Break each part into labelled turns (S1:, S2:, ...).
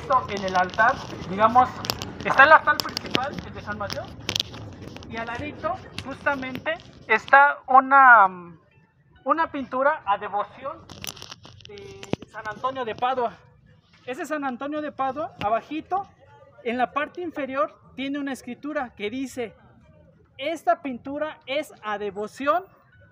S1: Esto en el altar, digamos, está el altar principal, el de San Mateo, y al ladito justamente está una pintura a devoción de San Antonio de Padua. Ese San Antonio de Padua, abajito, en la parte inferior, tiene una escritura que dice: esta pintura es a devoción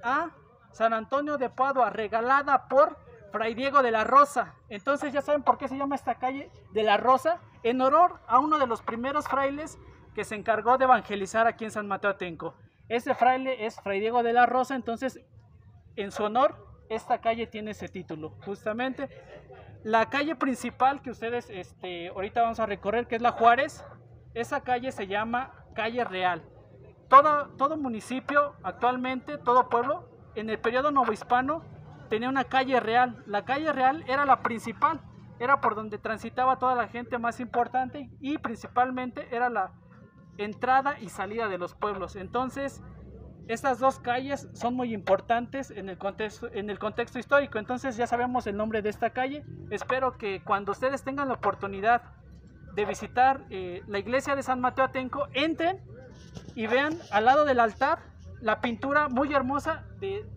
S1: a San Antonio de Padua, regalada por Fray Diego de la Rosa. Entonces ya saben por qué se llama esta calle de la Rosa, en honor a uno de los primeros frailes que se encargó de evangelizar aquí en San Mateo Atenco. Ese fraile es Fray Diego de la Rosa, entonces en su honor esta calle tiene ese título, justamente. La calle principal que ustedes ahorita vamos a recorrer, que es la Juárez, esa calle se llama Calle Real. Todo municipio actualmente, todo pueblo, en el periodo novohispano tenía una calle real. La calle real era la principal, era por donde transitaba toda la gente más importante y principalmente era la entrada y salida de los pueblos. Entonces, estas dos calles son muy importantes en el contexto histórico. Entonces ya sabemos el nombre de esta calle. Espero que cuando ustedes tengan la oportunidad de visitar la iglesia de San Mateo Atenco, entren y vean al lado del altar la pintura muy hermosa de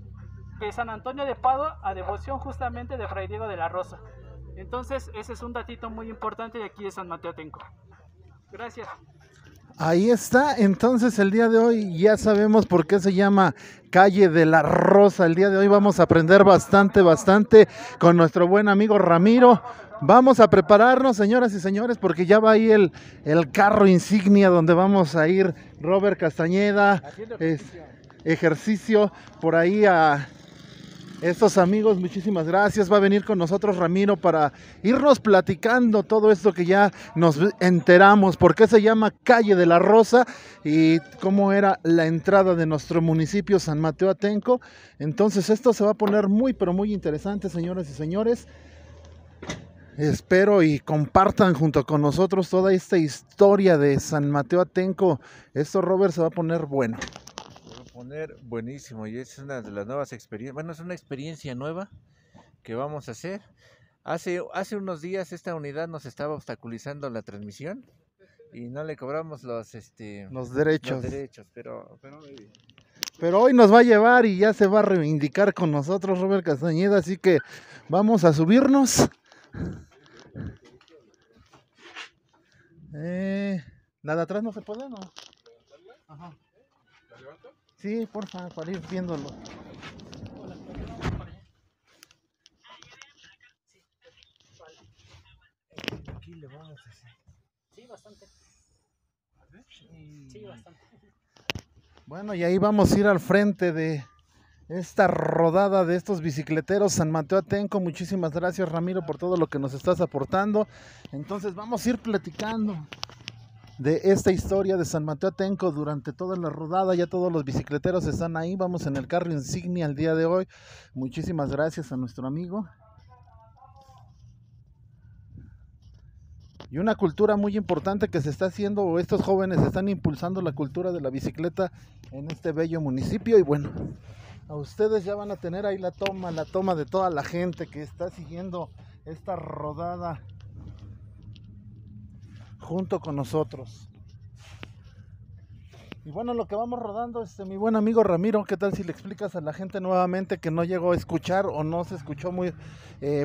S1: San Antonio de Padua, a devoción justamente de Fray Diego de la Rosa. Entonces ese es un datito muy importante de aquí de San Mateo Atenco. Gracias.
S2: Ahí está, entonces el día de hoy ya sabemos por qué se llama Calle de la Rosa. El día de hoy vamos a aprender bastante con nuestro buen amigo Ramiro. Vamos a prepararnos, señoras y señores, porque ya va ahí el carro insignia donde vamos a ir Robert Castañeda, ejercicio por ahí a estos amigos. Muchísimas gracias. Va a venir con nosotros Ramiro para irnos platicando todo esto que ya nos enteramos, por qué se llama Calle de la Rosa y cómo era la entrada de nuestro municipio San Mateo Atenco. Entonces esto se va a poner muy pero muy interesante, señoras y señores. Espero y compartan junto con nosotros toda esta historia de San Mateo Atenco. Esto, Robert, se va a poner bueno.
S3: Poner buenísimo, y es una de las nuevas experiencias. Bueno, es una experiencia nueva que vamos a hacer. Hace unos días esta unidad nos estaba obstaculizando la transmisión y no le cobramos los derechos,
S2: pero hoy nos va a llevar y ya se va a reivindicar con nosotros Robert Castañeda, así que vamos a subirnos. La de atrás no se puede, ¿no? Ajá. Sí, porfa, para ir viéndolo.
S1: Aquí le vamos a hacer. Sí, bastante. Sí, bastante.
S2: Bueno, y ahí vamos a ir al frente de esta rodada de estos bicicleteros San Mateo Atenco. Muchísimas gracias, Ramiro, por todo lo que nos estás aportando. Entonces vamos a ir platicando de esta historia de San Mateo Atenco durante toda la rodada. Ya todos los bicicleteros están ahí, vamos en el carro insignia el día de hoy. Muchísimas gracias a nuestro amigo. Y una cultura muy importante que se está haciendo, o estos jóvenes están impulsando la cultura de la bicicleta en este bello municipio. Y bueno, a ustedes ya van a tener ahí la toma de toda la gente que está siguiendo esta rodada junto con nosotros. Y bueno, lo que vamos rodando, mi buen amigo Ramiro, ¿qué tal si le explicas a la gente nuevamente que no llegó a escuchar o no se escuchó muy,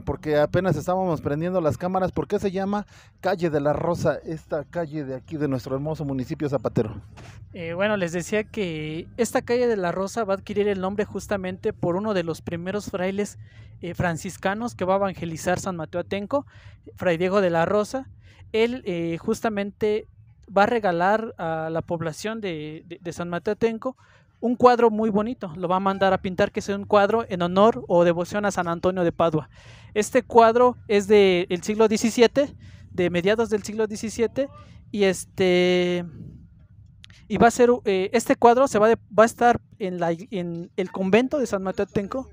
S2: porque apenas estábamos prendiendo las cámaras, por qué se llama Calle de la Rosa, esta calle de aquí de nuestro hermoso municipio zapatero?
S1: Bueno, les decía que esta calle de la Rosa va a adquirir el nombre justamente por uno de los primeros frailes franciscanos que va a evangelizar San Mateo Atenco, Fray Diego de la Rosa. Él justamente va a regalar a la población de San Mateo Atenco un cuadro muy bonito. Lo va a mandar a pintar, que sea un cuadro en honor o devoción a San Antonio de Padua. Este cuadro es del siglo XVII, de mediados del siglo XVII, y va a ser este cuadro va a estar en el convento de San Mateo Atenco.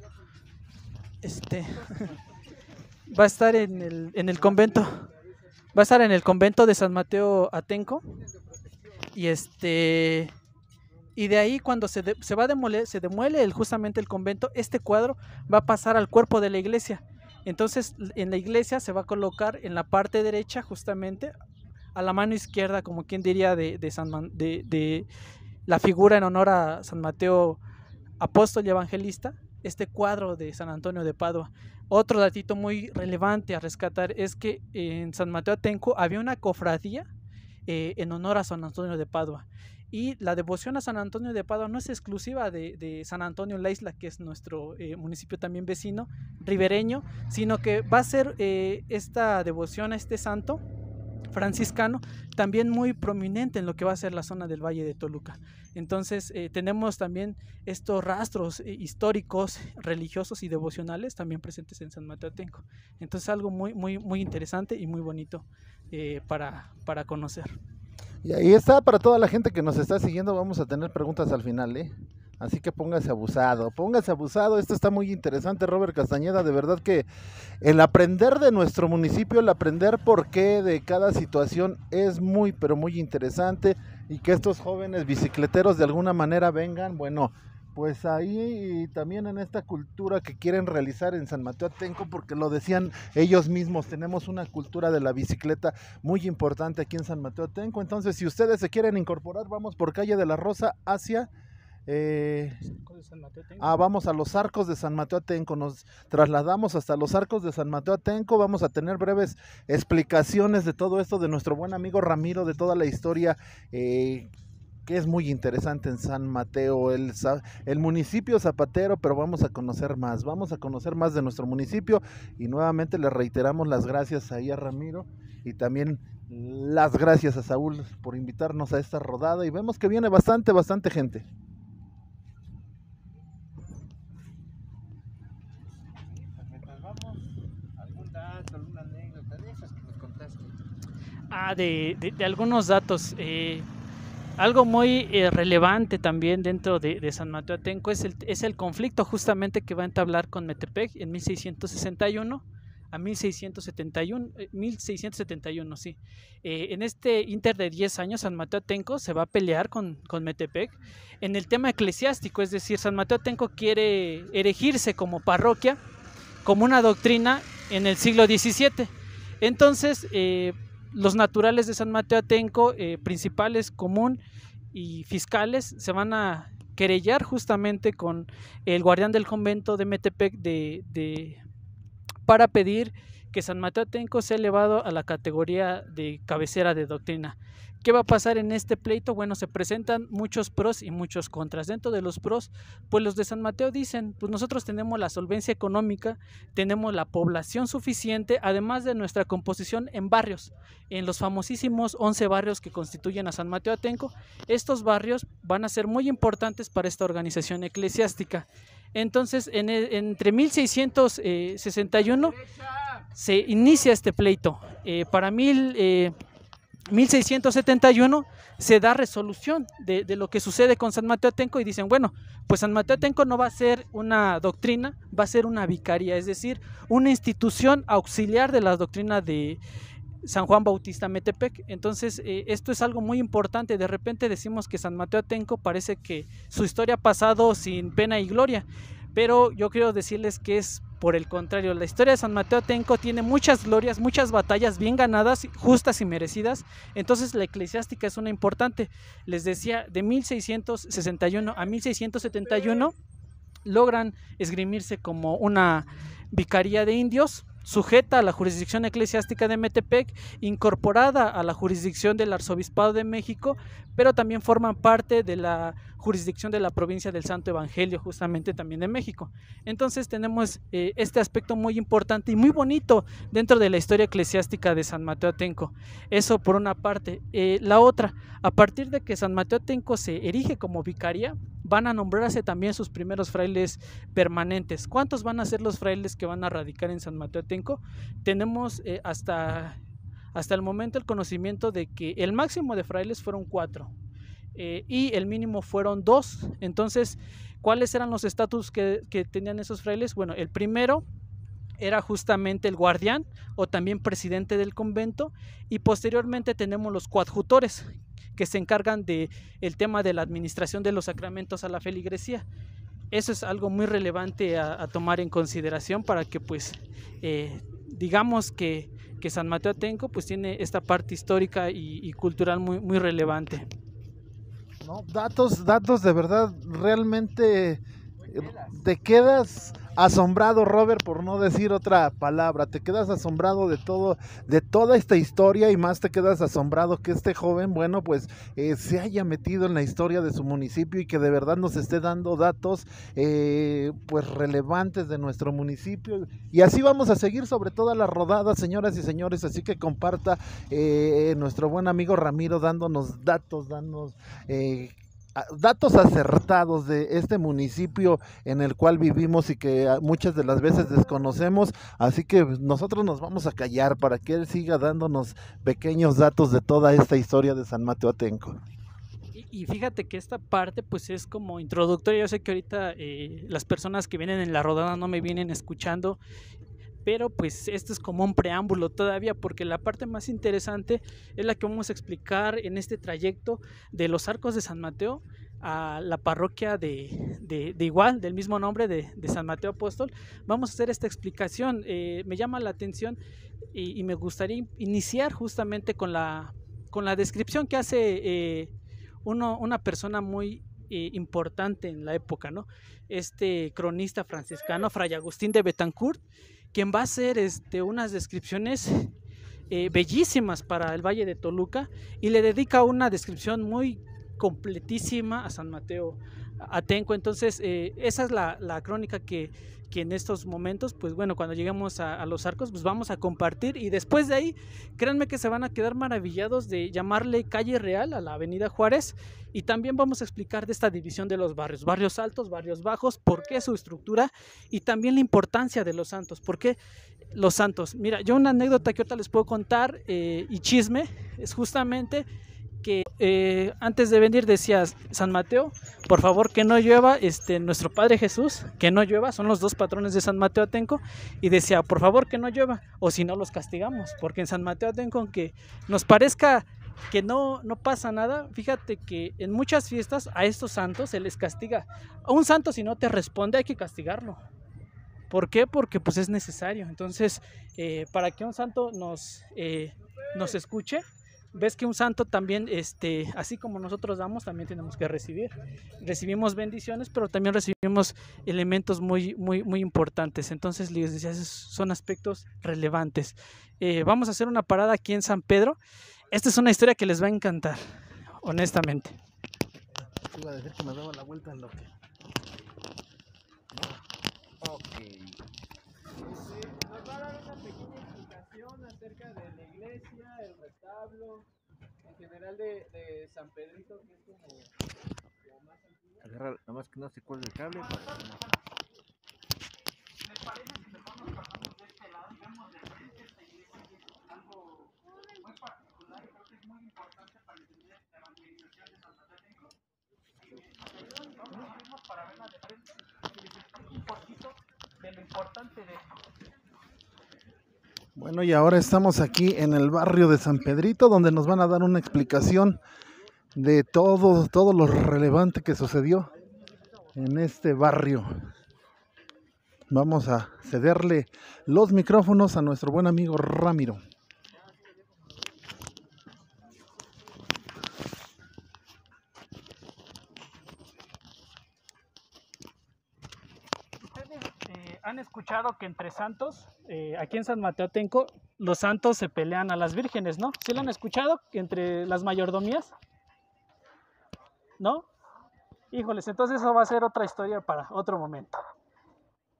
S1: Va a estar en el convento. Va a estar en el convento de San Mateo Atenco. Y de ahí, cuando se demuele justamente el convento, este cuadro va a pasar al cuerpo de la iglesia. Entonces en la iglesia se va a colocar en la parte derecha, justamente a la mano izquierda, como quien diría, de la figura en honor a San Mateo apóstol y evangelista, este cuadro de San Antonio de Padua. Otro datito muy relevante a rescatar es que en San Mateo Atenco había una cofradía en honor a San Antonio de Padua. Y la devoción a San Antonio de Padua no es exclusiva de San Antonio la Isla, que es nuestro municipio también vecino, ribereño, sino que va a ser esta devoción a este santo franciscano también muy prominente en lo que va a ser la zona del Valle de Toluca. Entonces tenemos también estos rastros históricos, religiosos y devocionales también presentes en San Mateo Atenco. Entonces algo muy interesante y muy bonito para conocer.
S2: Y ahí está, para toda la gente que nos está siguiendo, vamos a tener preguntas al final, ¿eh? Así que póngase abusado, esto está muy interesante, Robert Castañeda, de verdad que el aprender de nuestro municipio, el aprender por qué de cada situación es muy, pero muy interesante, y que estos jóvenes bicicleteros de alguna manera vengan, bueno, pues ahí y también en esta cultura que quieren realizar en San Mateo Atenco, porque lo decían ellos mismos, tenemos una cultura de la bicicleta muy importante aquí en San Mateo Atenco. Entonces si ustedes se quieren incorporar, vamos por calle de la Rosa hacia... vamos a los Arcos de San Mateo Atenco, nos trasladamos hasta los Arcos de San Mateo Atenco, vamos a tener breves explicaciones de todo esto de nuestro buen amigo Ramiro, de toda la historia que es muy interesante en San Mateo, el municipio zapatero, pero vamos a conocer más de nuestro municipio, y nuevamente le reiteramos las gracias ahí a Ramiro, y también las gracias a Saúl por invitarnos a esta rodada, y vemos que viene bastante gente.
S1: De algunos datos, algo muy relevante también dentro de San Mateo Atenco es el conflicto justamente que va a entablar con Metepec en 1661 a 1671, sí. En este inter de 10 años San Mateo Atenco se va a pelear con Metepec en el tema eclesiástico, es decir, San Mateo Atenco quiere erigirse como parroquia, como una doctrina en el siglo XVII. Entonces, los naturales de San Mateo Atenco, principales, común y fiscales, se van a querellar justamente con el guardián del convento de Metepec para pedir que San Mateo Atenco sea elevado a la categoría de cabecera de doctrina. ¿Qué va a pasar en este pleito? Bueno, se presentan muchos pros y muchos contras. Dentro de los pros, pues los de San Mateo dicen, pues nosotros tenemos la solvencia económica, tenemos la población suficiente, además de nuestra composición en barrios, en los famosísimos 11 barrios que constituyen a San Mateo Atenco. Estos barrios van a ser muy importantes para esta organización eclesiástica. Entonces, entre 1661 se inicia este pleito. Para 1671 se da resolución de lo que sucede con San Mateo Atenco, y dicen, bueno, pues San Mateo Atenco no va a ser una doctrina, va a ser una vicaría, es decir, una institución auxiliar de la doctrina de San Juan Bautista Metepec. Entonces esto es algo muy importante. De repente decimos que San Mateo Atenco parece que su historia ha pasado sin pena y gloria, pero yo quiero decirles que es por el contrario. La historia de San Mateo Atenco tiene muchas glorias, muchas batallas bien ganadas, justas y merecidas. Entonces la eclesiástica es una importante. Les decía, de 1661 a 1671 logran esgrimirse como una vicaría de indios, sujeta a la jurisdicción eclesiástica de Metepec, incorporada a la jurisdicción del Arzobispado de México, pero también forman parte de la jurisdicción de la provincia del Santo Evangelio, justamente también de México. Entonces tenemos este aspecto muy importante y muy bonito dentro de la historia eclesiástica de San Mateo Atenco. Eso por una parte. La otra, a partir de que San Mateo Atenco se erige como vicaría, van a nombrarse también sus primeros frailes permanentes. ¿Cuántos van a ser los frailes que van a radicar en San Mateo Atenco? Tenemos hasta el momento el conocimiento de que el máximo de frailes fueron 4 y el mínimo fueron 2. Entonces, ¿cuáles eran los estatus que tenían esos frailes? Bueno, el primero era justamente el guardián o también presidente del convento, y posteriormente tenemos los coadjutores, que se encargan del tema de la administración de los sacramentos a la feligresía. Eso es algo muy relevante a tomar en consideración para que pues digamos que San Mateo Atenco pues tiene esta parte histórica y cultural muy relevante.
S2: No, datos de verdad, realmente te quedas asombrado, Robert, por no decir otra palabra. Te quedas asombrado de toda esta historia, y más te quedas asombrado que este joven, bueno, pues se haya metido en la historia de su municipio y que de verdad nos esté dando datos pues relevantes de nuestro municipio. Y así vamos a seguir sobre todas las rodadas, señoras y señores, así que comparta nuestro buen amigo Ramiro dándonos datos acertados de este municipio en el cual vivimos y que muchas de las veces desconocemos, así que nosotros nos vamos a callar para que él siga dándonos pequeños datos de toda esta historia de San Mateo Atenco.
S1: Y fíjate que esta parte pues es como introductoria. Yo sé que ahorita las personas que vienen en la rodada no me vienen escuchando, pero pues esto es como un preámbulo todavía, porque la parte más interesante es la que vamos a explicar en este trayecto de los Arcos de San Mateo a la parroquia de igual, del mismo nombre de San Mateo Apóstol. Vamos a hacer esta explicación. Me llama la atención y me gustaría iniciar justamente con la descripción que hace una persona muy importante en la época, ¿no? Este cronista franciscano, Fray Agustín de Betancourt, quien va a hacer unas descripciones bellísimas para el Valle de Toluca, y le dedica una descripción muy completísima a San Mateo Atenco. Entonces esa es la crónica que en estos momentos, pues bueno, cuando lleguemos a los Arcos, pues vamos a compartir, y después de ahí, créanme que se van a quedar maravillados de llamarle calle real a la avenida Juárez. Y también vamos a explicar de esta división de los barrios altos, barrios bajos, por qué su estructura, y también la importancia de los santos. ¿Por qué los santos? Mira, yo una anécdota que ahorita les puedo contar, y chisme, es justamente que antes de venir decía: San Mateo, por favor que no llueva, nuestro Padre Jesús, que no llueva, son los dos patrones de San Mateo Atenco, y decía: por favor que no llueva, o si no los castigamos, porque en San Mateo Atenco, aunque nos parezca que no pasa nada, fíjate que en muchas fiestas a estos santos se les castiga. A un santo, si no te responde, hay que castigarlo. ¿Por qué? Porque pues es necesario. Entonces para que un santo nos escuche, ves que un santo también, así como nosotros damos, también tenemos que recibir. Recibimos bendiciones, pero también recibimos elementos muy importantes. Entonces les decía, esos son aspectos relevantes. Vamos a hacer una parada aquí en San Pedro. Esta es una historia que les va a encantar, honestamente.
S2: Iba a decir que me daba la vuelta en lo que...
S3: Ok.
S1: Nos va a dar una pequeña explicación acerca de la iglesia, el retablo, en general de San Pedrito, que es como más antiguo.
S3: Agarra, nada más que no se cuelgue el cable.
S1: ¿Les parece si mejor nos pasamos de este lado? Vemos de frente esta iglesia, que es algo muy particular y creo que es muy importante para entender la evangelización de San Mateo. Vamos a irnos para verla de frente y les explico un poquito de lo importante de esto.
S2: Bueno, y ahora estamos aquí en el barrio de San Pedrito, donde nos van a dar una explicación de todo lo relevante que sucedió en este barrio. Vamos a cederle los micrófonos a nuestro buen amigo Ramiro.
S1: ¿Han escuchado que entre santos, aquí en San Mateo Atenco, los santos se pelean a las vírgenes, ¿no? ¿Sí lo han escuchado? Entre las mayordomías, ¿no? Híjoles, entonces eso va a ser otra historia para otro momento.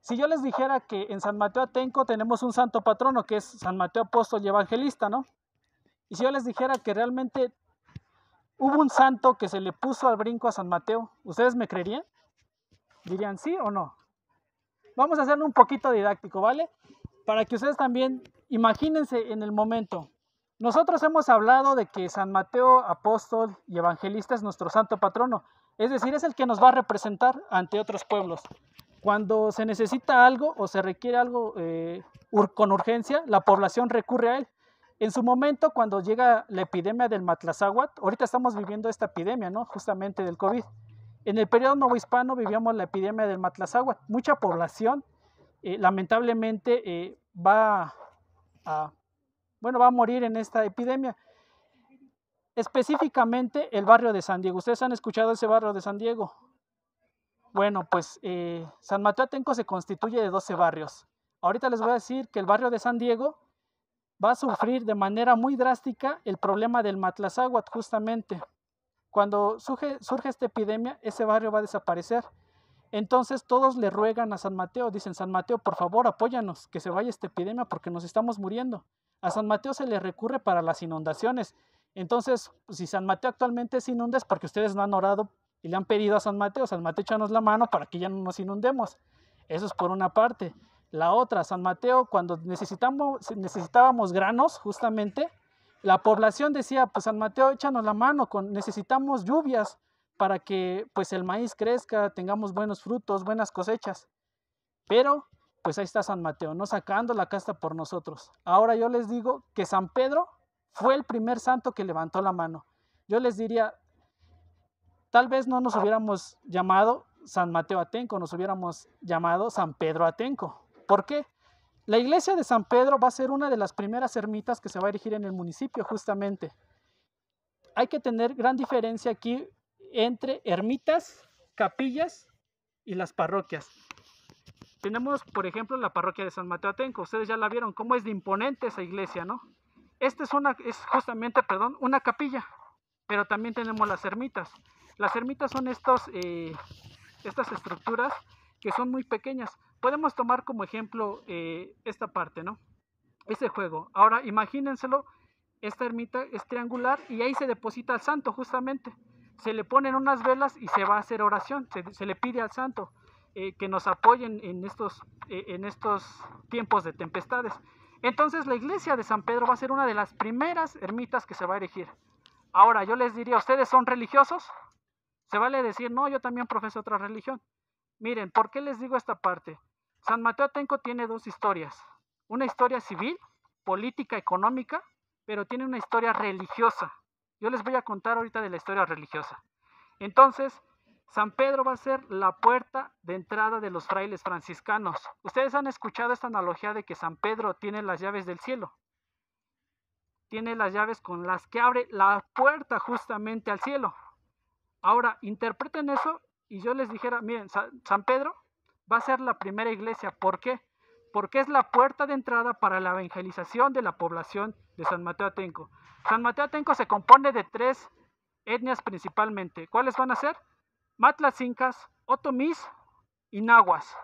S1: Si yo les dijera que en San Mateo Atenco tenemos un santo patrono, que es San Mateo Apóstol y Evangelista, ¿no? Y si yo les dijera que realmente hubo un santo que se le puso al brinco a San Mateo, ¿ustedes me creerían? ¿Dirían sí o no? Vamos a hacerlo un poquito didáctico, ¿vale? Para que ustedes también imagínense en el momento. Nosotros hemos hablado de que San Mateo Apóstol y Evangelista es nuestro santo patrono, es decir, es el que nos va a representar ante otros pueblos. Cuando se necesita algo o se requiere algo con urgencia, la población recurre a él. En su momento, cuando llega la epidemia del Matlazáhuatl, ahorita estamos viviendo esta epidemia, ¿no? Justamente del COVID. En el periodo novohispano vivíamos la epidemia del Matlazáhuatl. Mucha población lamentablemente va a morir en esta epidemia. Específicamente el barrio de San Diego. ¿Ustedes han escuchado ese barrio de San Diego? Bueno, pues San Mateo Atenco se constituye de 12 barrios. Ahorita les voy a decir que el barrio de San Diego va a sufrir de manera muy drástica el problema del Matlazáhuatl justamente. Cuando surge esta epidemia, ese barrio va a desaparecer. Entonces todos le ruegan a San Mateo, dicen: San Mateo, por favor, apóyanos, que se vaya esta epidemia porque nos estamos muriendo. A San Mateo se le recurre para las inundaciones. Entonces, si San Mateo actualmente se inunda es porque ustedes no han orado y le han pedido a San Mateo: échanos la mano para que ya no nos inundemos. Eso es por una parte. La otra, San Mateo, cuando necesitábamos granos, justamente, la población decía: pues San Mateo, échanos la mano, necesitamos lluvias para que pues el maíz crezca, tengamos buenos frutos, buenas cosechas. Pero pues ahí está San Mateo, no sacando la casta por nosotros. Ahora yo les digo que San Pedro fue el primer santo que levantó la mano. Yo les diría, tal vez no nos hubiéramos llamado San Mateo Atenco, nos hubiéramos llamado San Pedro Atenco. ¿Por qué? La iglesia de San Pedro va a ser una de las primeras ermitas que se va a erigir en el municipio, justamente. Hay que tener gran diferencia aquí entre ermitas, capillas y las parroquias. Tenemos, por ejemplo, la parroquia de San Mateo Atenco. Ustedes ya la vieron, cómo es de imponente esa iglesia, ¿no? Esta es justamente una capilla, pero también tenemos las ermitas. Las ermitas son estas estructuras que son muy pequeñas. Podemos tomar como ejemplo esta parte, ¿no? Ese juego. Ahora imagínenselo, esta ermita es triangular y ahí se deposita al santo justamente. Se le ponen unas velas y se va a hacer oración. Se le pide al santo que nos apoyen en estos tiempos de tempestades. Entonces la iglesia de San Pedro va a ser una de las primeras ermitas que se va a erigir. Ahora yo les diría, ¿ustedes son religiosos? Se vale decir: no, yo también profeso otra religión. Miren, ¿por qué les digo esta parte? San Mateo Atenco tiene dos historias. Una historia civil, política, económica, pero tiene una historia religiosa. Yo les voy a contar ahorita de la historia religiosa. Entonces, San Pedro va a ser la puerta de entrada de los frailes franciscanos. Ustedes han escuchado esta analogía de que San Pedro tiene las llaves del cielo. Tiene las llaves con las que abre la puerta justamente al cielo. Ahora, interpreten eso y yo les dijera: miren, San Pedro va a ser la primera iglesia. ¿Por qué? Porque es la puerta de entrada para la evangelización de la población de San Mateo Atenco. San Mateo Atenco se compone de 3 etnias principalmente. ¿Cuáles van a ser? Matlacincas, otomís y nahuas,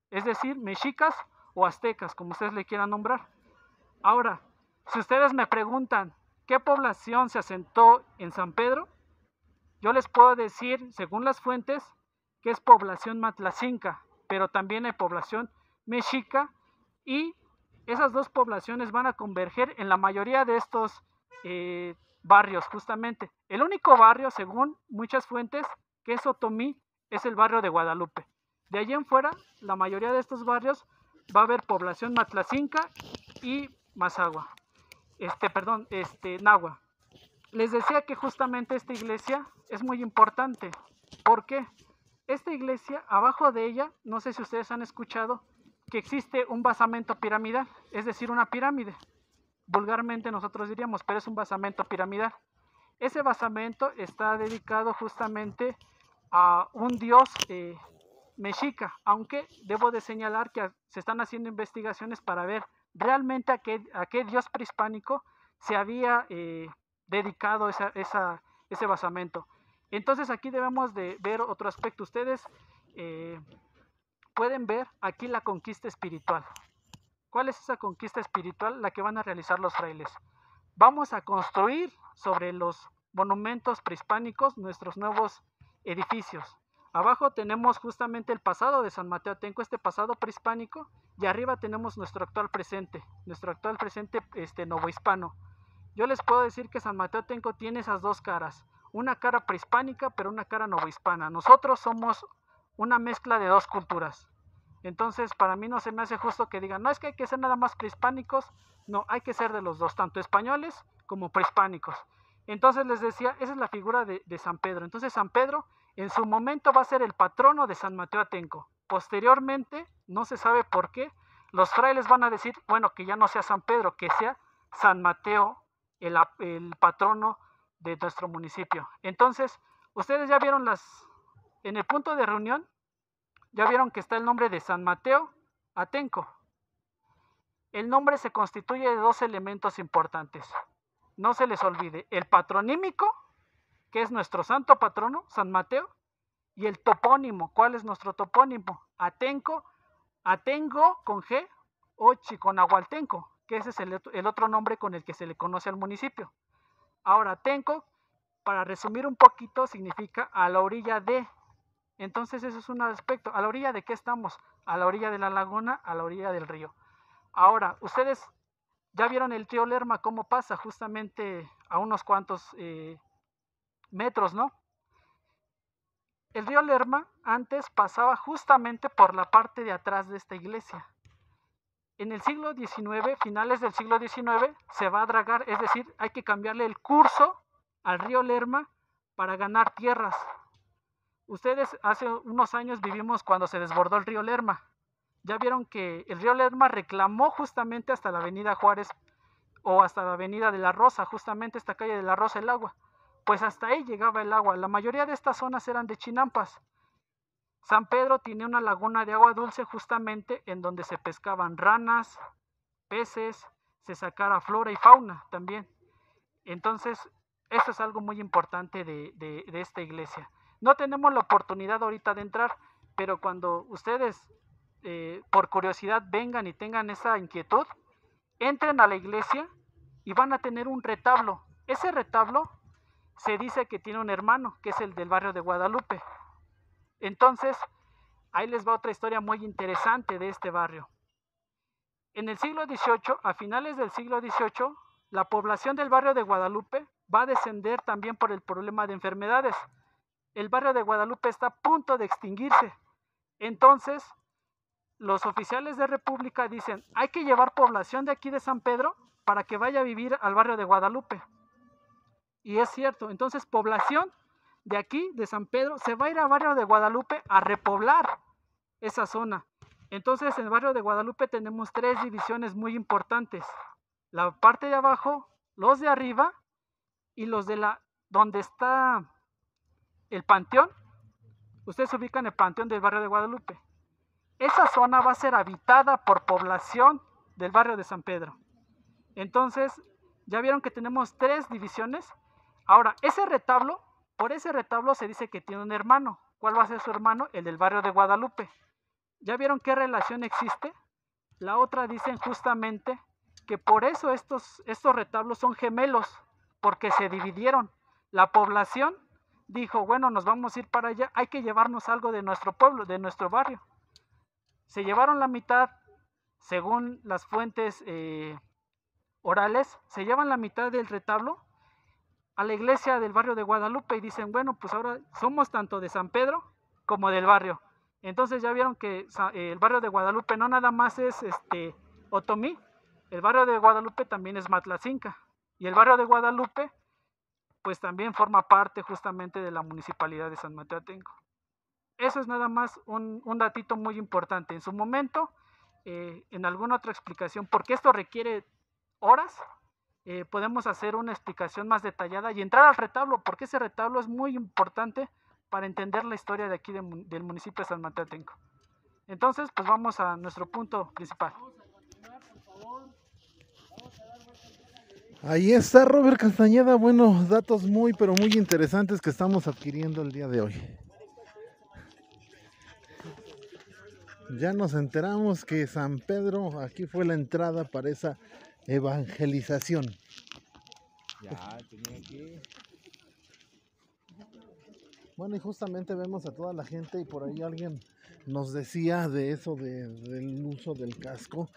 S1: es decir, mexicas o aztecas, como ustedes le quieran nombrar. Ahora, si ustedes me preguntan qué población se asentó en San Pedro, yo les puedo decir, según las fuentes, que es población matlacinca, pero también hay población mexica, y esas dos poblaciones van a converger en la mayoría de estos barrios justamente. El único barrio, según muchas fuentes, que es otomí, es el barrio de Guadalupe. De allí en fuera, la mayoría de estos barrios va a haber población matlacinca y nahua. Les decía que justamente esta iglesia es muy importante. ¿Por qué? Esta iglesia, abajo de ella, no sé si ustedes han escuchado que existe un basamento piramidal, es decir, una pirámide. Vulgarmente nosotros diríamos, pero es un basamento piramidal. Ese basamento está dedicado justamente a un dios mexica, aunque debo de señalar que se están haciendo investigaciones para ver realmente a qué dios prehispánico se había dedicado ese basamento. Entonces aquí debemos de ver otro aspecto. Ustedes pueden ver aquí la conquista espiritual. ¿Cuál es esa conquista espiritual? La que van a realizar los frailes. Vamos a construir sobre los monumentos prehispánicos nuestros nuevos edificios. Abajo tenemos justamente el pasado de San Mateo Atenco, este pasado prehispánico, y arriba tenemos nuestro actual presente novohispano. Yo les puedo decir que San Mateo Atenco tiene esas dos caras, una cara prehispánica pero una cara novohispana. Nosotros somos una mezcla de dos culturas. Entonces para mí no se me hace justo que digan: no, es que hay que ser nada más prehispánicos. No, hay que ser de los dos, tanto españoles como prehispánicos. Entonces les decía, esa es la figura de San Pedro. Entonces San Pedro En su momento va a ser el patrono de San Mateo Atenco. Posteriormente, no se sabe por qué, los frailes van a decir, bueno, que ya no sea San Pedro, que sea San Mateo, el patrono de nuestro municipio. Entonces, ustedes ya vieron en el punto de reunión, ya vieron que está el nombre de San Mateo Atenco. El nombre se constituye de dos elementos importantes. No se les olvide, el patronímico, que es nuestro santo patrono, San Mateo, y el topónimo. ¿Cuál es nuestro topónimo? Atenco, Atengo con G o Chiconahualtenco, que ese es el otro nombre con el que se le conoce al municipio. Ahora, Atenco, para resumir un poquito, significa a la orilla de. Entonces eso es un aspecto. ¿A la orilla de qué estamos? A la orilla de la laguna, a la orilla del río. Ahora, ustedes ya vieron el río Lerma cómo pasa justamente a unos cuantos metros, ¿no? El río Lerma antes pasaba justamente por la parte de atrás de esta iglesia. En el siglo XIX, finales del siglo XIX, se va a dragar, es decir, hay que cambiarle el curso al río Lerma para ganar tierras. Ustedes hace unos años vivimos cuando se desbordó el río Lerma. Ya vieron que el río Lerma reclamó justamente hasta la avenida Juárez o hasta la avenida de la Rosa, justamente esta calle de la Rosa, el agua. Pues hasta ahí llegaba el agua. La mayoría de estas zonas eran de chinampas. San Pedro tiene una laguna de agua dulce justamente en donde se pescaban ranas, peces, se sacara flora y fauna también. Entonces, eso es algo muy importante de esta iglesia. No tenemos la oportunidad ahorita de entrar, pero cuando ustedes por curiosidad vengan y tengan esa inquietud, entren a la iglesia y van a tener un retablo. Ese retablo se dice que tiene un hermano, que es el del barrio de Guadalupe. Entonces, ahí les va otra historia muy interesante de este barrio. En el siglo XVIII, a finales del siglo XVIII, la población del barrio de Guadalupe va a descender también por el problema de enfermedades. El barrio de Guadalupe está a punto de extinguirse. Entonces, los oficiales de República dicen, hay que llevar población de aquí de San Pedro para que vaya a vivir al barrio de Guadalupe. Y es cierto, entonces población de aquí, de San Pedro, se va a ir al barrio de Guadalupe a repoblar esa zona. Entonces en el barrio de Guadalupe tenemos tres divisiones muy importantes. La parte de abajo, los de arriba y los de donde está el panteón. Ustedes ubican el panteón del barrio de Guadalupe. Esa zona va a ser habitada por población del barrio de San Pedro. Entonces, ya vieron que tenemos tres divisiones. Ahora, ese retablo, por ese retablo se dice que tiene un hermano. ¿Cuál va a ser su hermano? El del barrio de Guadalupe. ¿Ya vieron qué relación existe? La otra dicen justamente que por eso estos retablos son gemelos, porque se dividieron. La población dijo, bueno, nos vamos a ir para allá, hay que llevarnos algo de nuestro pueblo, de nuestro barrio. Se llevaron la mitad, según las fuentes orales, se llevan la mitad del retablo a la iglesia del barrio de Guadalupe y dicen, bueno, pues ahora somos tanto de San Pedro como del barrio. Entonces ya vieron que el barrio de Guadalupe no nada más es Otomí, el barrio de Guadalupe también es Matlacinca. Y el barrio de Guadalupe pues también forma parte justamente de la municipalidad de San Mateo Atenco. Eso es nada más un datito muy importante. En su momento, en alguna otra explicación, porque esto requiere horas, podemos hacer una explicación más detallada y entrar al retablo, porque ese retablo es muy importante para entender la historia de aquí del municipio de San Mateo Atenco. Entonces, pues vamos a nuestro punto principal.
S2: Ahí está Robert Castañeda, bueno, datos muy pero muy interesantes que estamos adquiriendo el día de hoy. Ya nos enteramos que San Pedro, aquí fue la entrada para esa evangelización.
S3: Ya, tenía que...
S2: Bueno, y justamente vemos a toda la gente y por ahí alguien nos decía de eso, del uso del casco.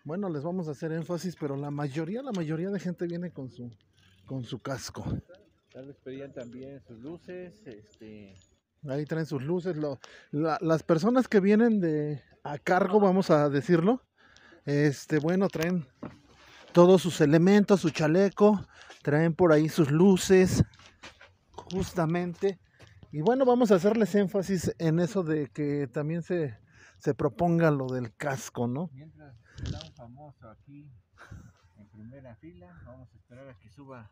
S2: Bueno, les vamos a hacer énfasis, pero la mayoría de gente viene con su casco.
S3: Tal vez pedían también sus luces,
S2: Ahí traen sus luces. Las personas que vienen a cargo, vamos a decirlo, bueno, traen todos sus elementos, su chaleco, traen por ahí sus luces, justamente. Y bueno, vamos a hacerles énfasis en eso de que también se proponga lo del casco, ¿no?
S3: Mientras está un famoso aquí en primera fila, vamos a esperar a que suba.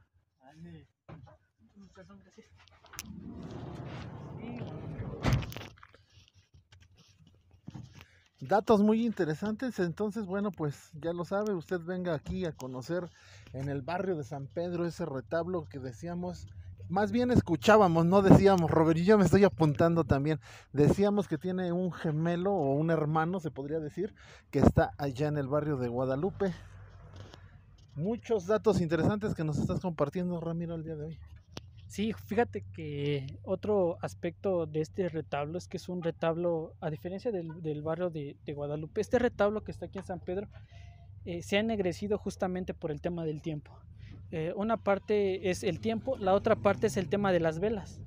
S2: Datos muy interesantes, entonces bueno, pues ya lo sabe, usted venga aquí a conocer en el barrio de San Pedro ese retablo que decíamos, más bien escuchábamos, no decíamos, Robert, y yo me estoy apuntando también, decíamos que tiene un gemelo o un hermano, se podría decir, que está allá en el barrio de Guadalupe. Muchos datos interesantes que nos estás compartiendo, Ramiro, el día de hoy.
S1: Sí, fíjate que otro aspecto de este retablo es que es un retablo, a diferencia del barrio de Guadalupe, este retablo que está aquí en San Pedro se ha ennegrecido justamente por el tema del tiempo. Una parte es el tiempo, la otra parte es el tema de las velas.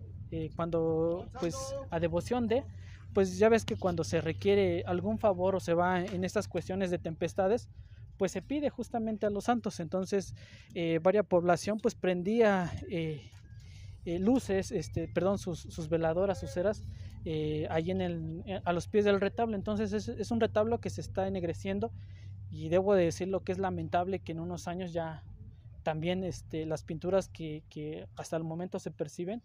S1: Cuando, pues, a devoción de, pues ya ves que cuando se requiere algún favor o se va en estas cuestiones de tempestades, pues se pide justamente a los santos. Entonces, varias población pues prendía luces, sus veladoras, sus ceras, ahí a los pies del retablo. Entonces es un retablo que se está ennegreciendo y debo de decirlo que es lamentable que en unos años ya también las pinturas que hasta el momento se perciben,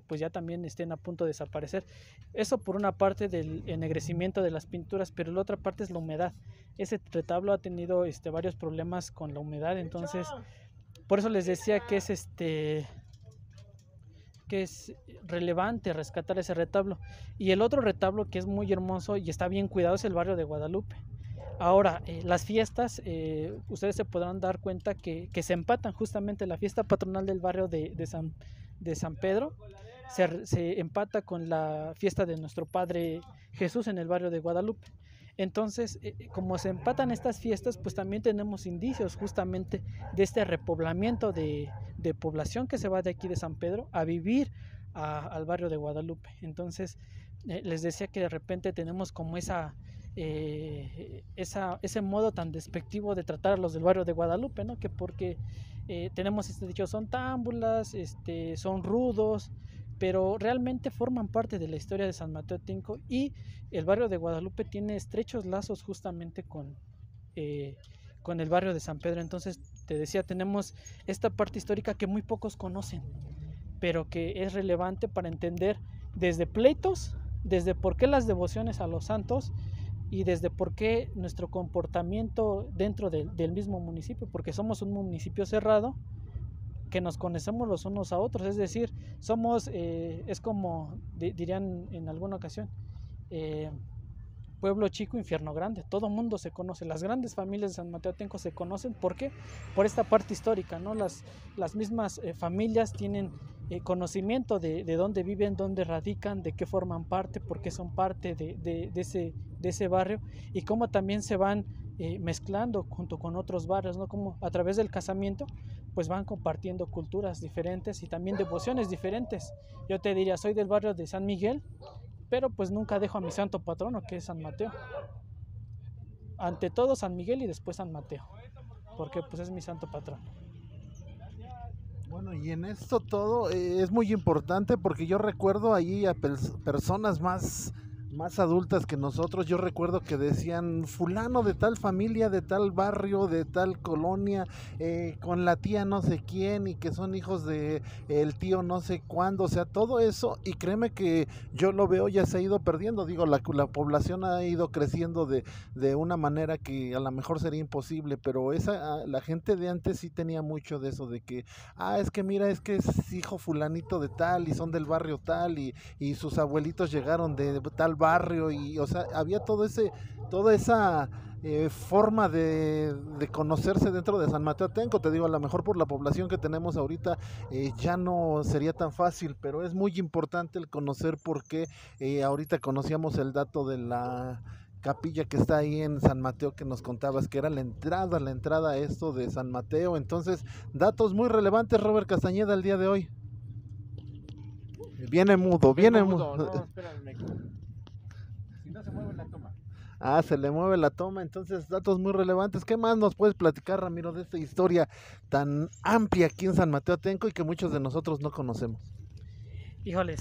S1: pues ya también estén a punto de desaparecer. Eso por una parte del ennegrecimiento de las pinturas, pero la otra parte es la humedad. Ese retablo ha tenido varios problemas con la humedad, entonces por eso les decía que es relevante rescatar ese retablo. Y el otro retablo que es muy hermoso y está bien cuidado es el barrio de Guadalupe. Ahora, las fiestas, ustedes se podrán dar cuenta que se empatan justamente la fiesta patronal del barrio de San Pedro, se empata con la fiesta de nuestro Padre Jesús en el barrio de Guadalupe. Entonces, como se empatan estas fiestas, pues también tenemos indicios justamente de este repoblamiento de población que se va de aquí de San Pedro a vivir al barrio de Guadalupe. Entonces, les decía que de repente tenemos como ese modo tan despectivo de tratar a los del barrio de Guadalupe, ¿no? Que porque tenemos este dicho, son támbulas, son rudos, pero realmente forman parte de la historia de San Mateo Atenco, y el barrio de Guadalupe tiene estrechos lazos justamente con el barrio de San Pedro. Entonces, te decía, tenemos esta parte histórica que muy pocos conocen, pero que es relevante para entender desde pleitos, desde por qué las devociones a los santos y desde por qué nuestro comportamiento dentro del mismo municipio, porque somos un municipio cerrado, que nos conocemos los unos a otros, es decir, somos, es como dirían en alguna ocasión, pueblo chico, infierno grande. Todo mundo se conoce, las grandes familias de San Mateo Atenco se conocen. ¿Por qué? Por esta parte histórica, ¿no? Las mismas familias tienen conocimiento de dónde viven, dónde radican, de qué forman parte, por qué son parte de ese barrio, y cómo también se van mezclando junto con otros barrios, ¿no? Como a través del casamiento pues van compartiendo culturas diferentes y también devociones diferentes. Yo te diría, soy del barrio de San Miguel, pero pues nunca dejo a mi santo patrono, que es San Mateo. Ante todo San Miguel y después San Mateo, porque pues es mi santo patrono.
S2: Bueno, y en esto todo es muy importante porque yo recuerdo allí a personas más adultas que nosotros. Yo recuerdo que decían fulano de tal familia, de tal barrio, de tal colonia, con la tía no sé quién, y que son hijos de el tío no sé cuándo, o sea, todo eso. Y créeme que yo lo veo, ya se ha ido perdiendo. Digo, la población ha ido creciendo de una manera que a lo mejor sería imposible, pero la gente de antes sí tenía mucho de eso, de que es que mira, es que es hijo fulanito de tal y son del barrio tal, y sus abuelitos llegaron de tal barrio, y o sea, había toda esa forma de conocerse dentro de San Mateo Atenco. Te digo, a lo mejor por la población que tenemos ahorita ya no sería tan fácil, pero es muy importante el conocer por qué. Ahorita conocíamos el dato de la capilla que está ahí en San Mateo, que nos contabas que era la entrada a esto de San Mateo. Entonces, datos muy relevantes, Robert Castañeda, el día de hoy. Viene mudo.
S3: No, espérame. Si no se mueve la toma.
S2: Se le mueve la toma. Entonces, datos muy relevantes. ¿Qué más nos puedes platicar, Ramiro, de esta historia tan amplia aquí en San Mateo Atenco y que muchos de nosotros no conocemos?
S1: Híjole,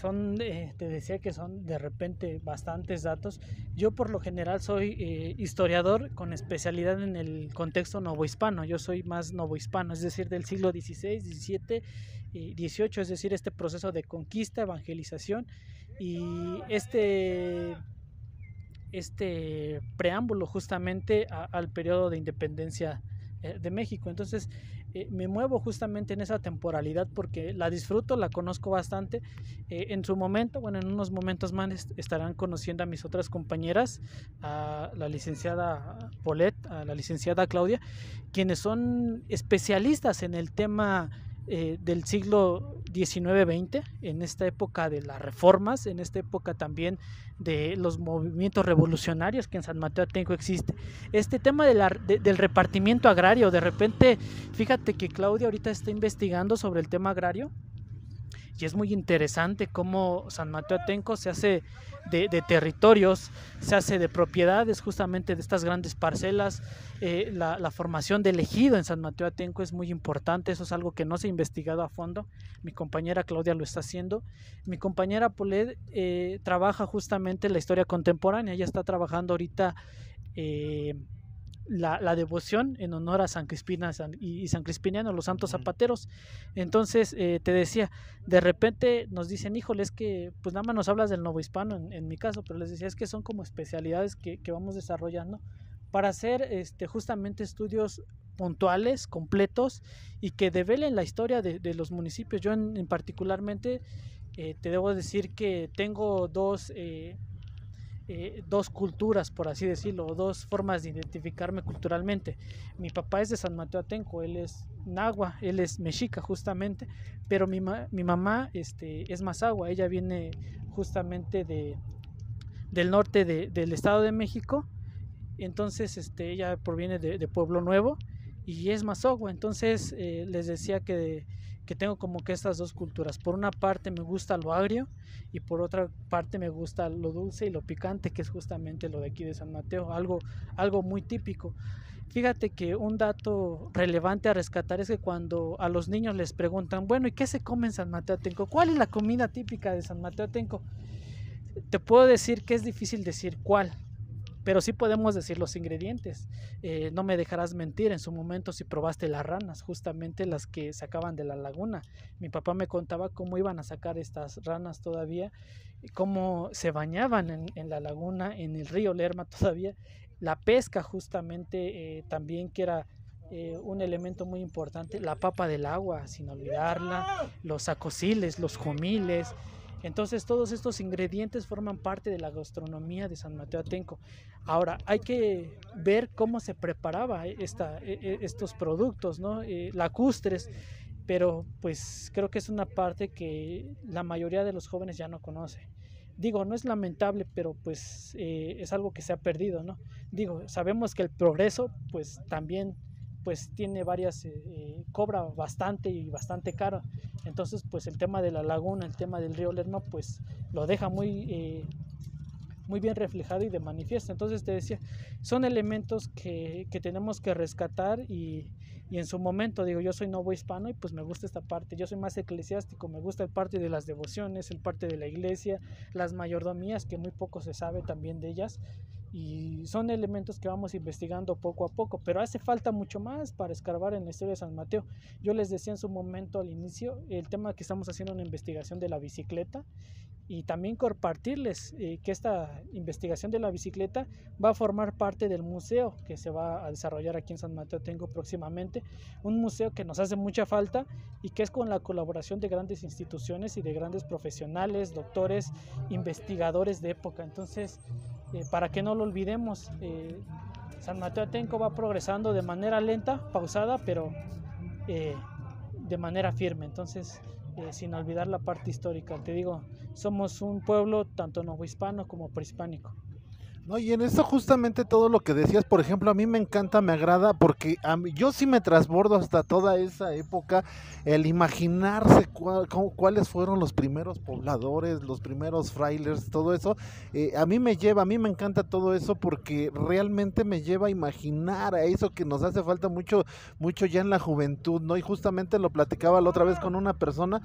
S1: te decía que son de repente bastantes datos. Yo por lo general soy historiador con especialidad en el contexto novohispano. Yo soy más novohispano, es decir, del siglo XVI, XVII y XVIII, es decir, este proceso de conquista, evangelización y este preámbulo justamente al periodo de independencia de México. Entonces me muevo justamente en esa temporalidad porque la disfruto, la conozco bastante. En su momento, bueno, en unos momentos más estarán conociendo a mis otras compañeras, a la licenciada Paulette, a la licenciada Claudia, quienes son especialistas en el tema del siglo XIX-XX, en esta época de las reformas, en esta época también de los movimientos revolucionarios que en San Mateo Atenco existe. Este tema del repartimiento agrario, de repente, fíjate que Claudia ahorita está investigando sobre el tema agrario y es muy interesante cómo San Mateo Atenco se hace de territorios, se hace de propiedades justamente de estas grandes parcelas. La formación del ejido en San Mateo Atenco es muy importante, eso es algo que no se ha investigado a fondo. Mi compañera Claudia lo está haciendo. Mi compañera Paulette trabaja justamente la historia contemporánea, ella está trabajando ahorita la devoción en honor a San Crispina y San Crispiniano, los santos zapateros. Entonces te decía, de repente nos dicen, híjole, es que pues nada más nos hablas del novohispano en mi caso, pero les decía, es que son como especialidades que vamos desarrollando para hacer justamente estudios puntuales, completos y que develen la historia de los municipios. Yo en particularmente te debo decir que tengo dos culturas, por así decirlo, dos formas de identificarme culturalmente. Mi papá es de San Mateo Atenco, él es nahua, él es mexica justamente, pero mi mamá es mazahua, ella viene justamente del norte del Estado de México. Entonces ella proviene de Pueblo Nuevo y es mazahua. Entonces les decía que tengo como que estas dos culturas. Por una parte me gusta lo agrio y por otra parte me gusta lo dulce y lo picante, que es justamente lo de aquí de San Mateo, algo muy típico. Fíjate que un dato relevante a rescatar es que cuando a los niños les preguntan, bueno, ¿y qué se come en San Mateo Atenco? ¿Cuál es la comida típica de San Mateo Atenco? Te puedo decir que es difícil decir cuál, pero sí podemos decir los ingredientes. No me dejarás mentir, en su momento si probaste las ranas, justamente las que sacaban de la laguna. Mi papá me contaba cómo iban a sacar estas ranas todavía, cómo se bañaban en la laguna, en el río Lerma todavía. La pesca justamente también, que era un elemento muy importante. La papa del agua, sin olvidarla, los acosiles, los jumiles. Entonces todos estos ingredientes forman parte de la gastronomía de San Mateo Atenco. Ahora hay que ver cómo se preparaba estos productos, ¿no? Lacustres, pero pues creo que es una parte que la mayoría de los jóvenes ya no conoce. Digo, no es lamentable, pero pues es algo que se ha perdido, ¿no? Digo, sabemos que el progreso pues también pues tiene cobra bastante y bastante caro. Entonces pues el tema de la laguna, el tema del río Lerma pues lo deja muy bien reflejado y de manifiesto. Entonces te decía, son elementos que tenemos que rescatar y en su momento, digo, yo soy novohispano y pues me gusta esta parte. Yo soy más eclesiástico, me gusta el parte de las devociones, el parte de la iglesia, las mayordomías, que muy poco se sabe también de ellas, y son elementos que vamos investigando poco a poco, pero hace falta mucho más para escarbar en la historia de San Mateo. Yo les decía en su momento al inicio el tema que estamos haciendo, una investigación de la bicicleta, y también compartirles que esta investigación de la bicicleta va a formar parte del museo que se va a desarrollar aquí en San Mateo Atenco próximamente, un museo que nos hace mucha falta y que es con la colaboración de grandes instituciones y de grandes profesionales, doctores, investigadores de época. Entonces para que no lo olvidemos, San Mateo Atenco va progresando de manera lenta, pausada, pero de manera firme. Entonces sin olvidar la parte histórica, te digo, somos un pueblo tanto novohispano como prehispánico.
S2: No, y en esto justamente todo lo que decías, por ejemplo, a mí me encanta, me agrada, porque yo sí me transbordo hasta toda esa época, el imaginarse cuáles fueron los primeros pobladores, los primeros frailers, todo eso, a mí me lleva, a mí me encanta todo eso porque realmente me lleva a imaginar a eso que nos hace falta mucho, mucho ya en la juventud, ¿no? Y justamente lo platicaba la otra vez con una persona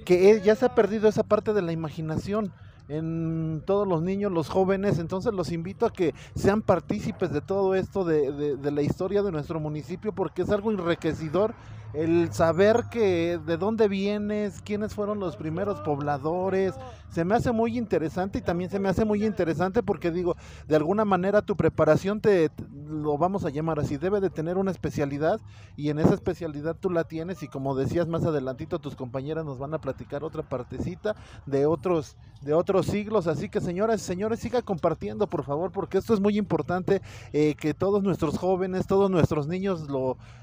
S2: que ya se ha perdido esa parte de la imaginación en todos los niños, los jóvenes. Entonces los invito a que sean partícipes de todo esto, de la historia de nuestro municipio, porque es algo enriquecedor el saber que de dónde vienes, quiénes fueron los primeros pobladores. Se me hace muy interesante, y también se me hace muy interesante porque digo, de alguna manera tu preparación lo vamos a llamar así, debe de tener una especialidad, y en esa especialidad tú la tienes, y como decías más adelantito, tus compañeras nos van a platicar otra partecita de otros siglos. Así que señoras y señores, siga compartiendo por favor, porque esto es muy importante, que todos nuestros jóvenes, todos nuestros niños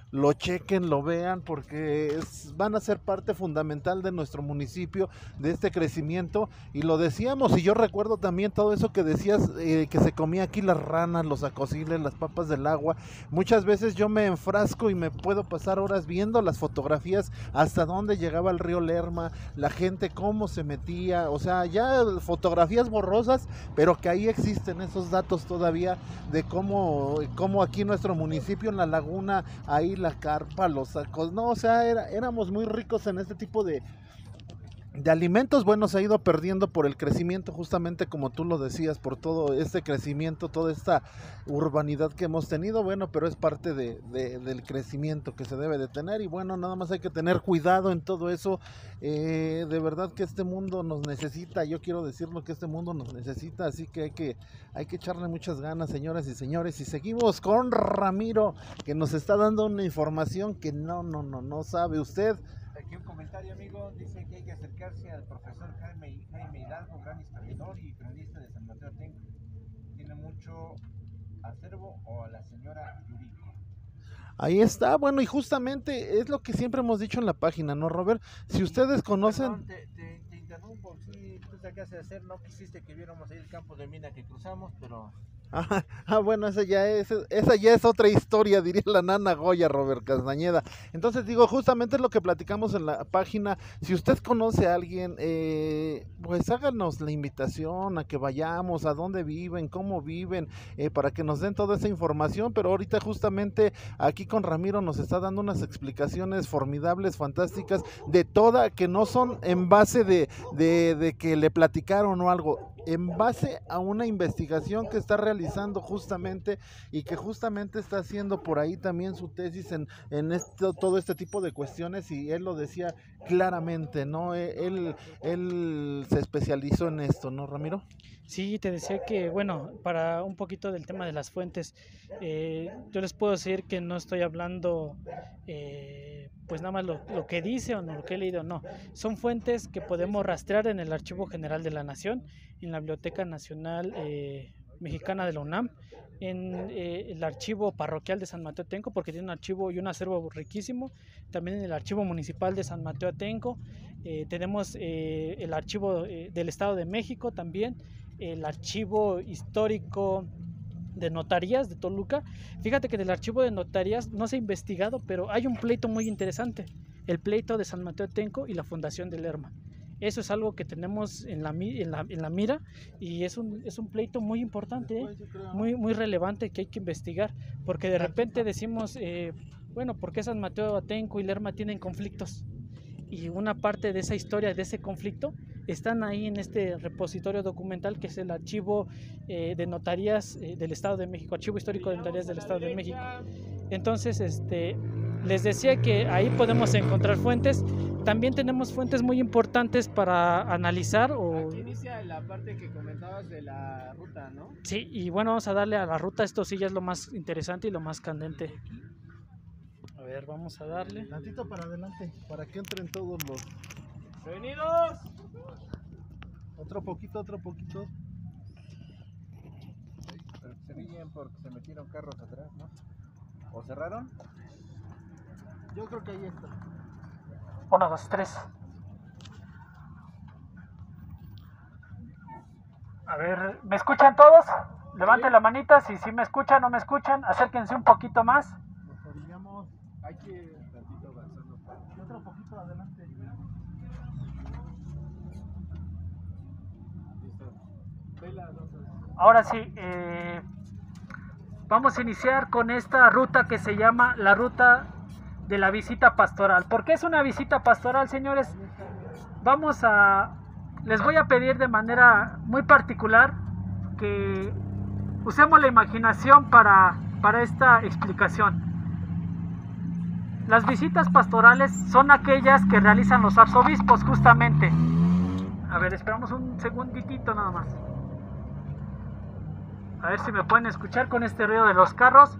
S2: lo chequen, lo vean, porque van a ser parte fundamental de nuestro municipio, de este crecimiento. Y lo decíamos, y yo recuerdo también todo eso que decías, que se comía aquí las ranas, los acosiles, las papas del agua. Muchas veces yo me enfrasco y me puedo pasar horas viendo las fotografías, hasta dónde llegaba el río Lerma, la gente cómo se metía, o sea, ya fotografías borrosas, pero que ahí existen esos datos todavía de cómo aquí en nuestro municipio, en la laguna, ahí la carpa, los sacos, no, o sea, éramos muy ricos en este tipo de alimentos. Bueno, se ha ido perdiendo por el crecimiento, justamente como tú lo decías, por todo este crecimiento, toda esta urbanidad que hemos tenido. Bueno, pero es parte del crecimiento que se debe de tener, y bueno, nada más hay que tener cuidado en todo eso. De verdad que este mundo nos necesita, yo quiero decirlo, que este mundo nos necesita, así que hay que echarle muchas ganas, señoras y señores. Y seguimos con Ramiro, que nos está dando una información que no sabe usted.
S3: Aquí un comentario, amigo, dice que hay que acercarse al profesor Jaime Hidalgo, gran historiador y cronista de San Mateo Atenco. Tiene mucho acervo, o a la señora Yuriko.
S2: Ahí está, bueno, y justamente es lo que siempre hemos dicho en la página, ¿no, Robert? Si ustedes conocen...
S3: Perdón, te interrumpo, sí, tú sacaste de hacer, no quisiste que viéramos ahí el campo de mina que cruzamos, pero...
S2: Bueno, esa ya es otra historia, diría la nana Goya, Robert Castañeda. Entonces digo, justamente es lo que platicamos en la página. Si usted conoce a alguien, pues háganos la invitación a que vayamos, a dónde viven, cómo viven, para que nos den toda esa información. Pero ahorita justamente aquí con Ramiro nos está dando unas explicaciones formidables, fantásticas, de toda, que no son en base de que le platicaron o algo, en base a una investigación que está realizando justamente, y que justamente está haciendo por ahí también su tesis en todo este tipo de cuestiones. Y él lo decía claramente, ¿no? Él se especializó en esto, ¿no, Ramiro?
S1: Sí, te decía que, bueno, para un poquito del tema de las fuentes, yo les puedo decir que no estoy hablando pues nada más lo que dice o no, lo que he leído, no. Son fuentes que podemos rastrear en el Archivo General de la Nación, en la Biblioteca Nacional Mexicana de la UNAM, en el Archivo Parroquial de San Mateo Atenco, porque tiene un archivo y un acervo riquísimo, también en el Archivo Municipal de San Mateo Atenco, tenemos el Archivo del Estado de México también, el Archivo Histórico de Notarías de Toluca. Fíjate que del Archivo de Notarías no se ha investigado, pero hay un pleito muy interesante, el pleito de San Mateo Atenco y la Fundación de Lerma. Eso es algo que tenemos en la mira, y es un pleito muy importante, muy relevante, que hay que investigar, porque de repente decimos, bueno, ¿por qué San Mateo Atenco y Lerma tienen conflictos? Y una parte de esa historia, de ese conflicto, están ahí en este repositorio documental, que es el Archivo de Notarías del Estado de México, Archivo Histórico de Notarías del Estado de México. Entonces, les decía que ahí podemos encontrar fuentes. También tenemos fuentes muy importantes para analizar.
S4: Aquí inicia la parte que comentabas de la ruta, ¿no?
S1: Sí, y bueno, vamos a darle a la ruta. Esto sí ya es lo más interesante y lo más candente. A ver, vamos a darle.
S2: Tantito para adelante, para que entren todos los...
S4: ¡Bienvenidos!
S2: Otro poquito.
S3: Pero se ríen porque se metieron carros atrás, ¿no? ¿O cerraron?
S2: Yo creo que ahí está.
S1: 1, 2, 3. A ver, ¿me escuchan todos? Levanten la manita si me escuchan o no me escuchan. Acérquense un poquito más.
S4: Hay que ir tantito avanzando.
S2: Otro poquito adelante.
S4: Listo. Vela,
S1: Ahora sí, vamos a iniciar con esta ruta que se llama la ruta de la visita pastoral. ¿Por qué es una visita pastoral, señores? Les voy a pedir de manera muy particular que usemos la imaginación para esta explicación. Las visitas pastorales son aquellas que realizan los arzobispos, justamente. A ver, esperamos un segunditito nada más. A ver si me pueden escuchar con este ruido de los carros.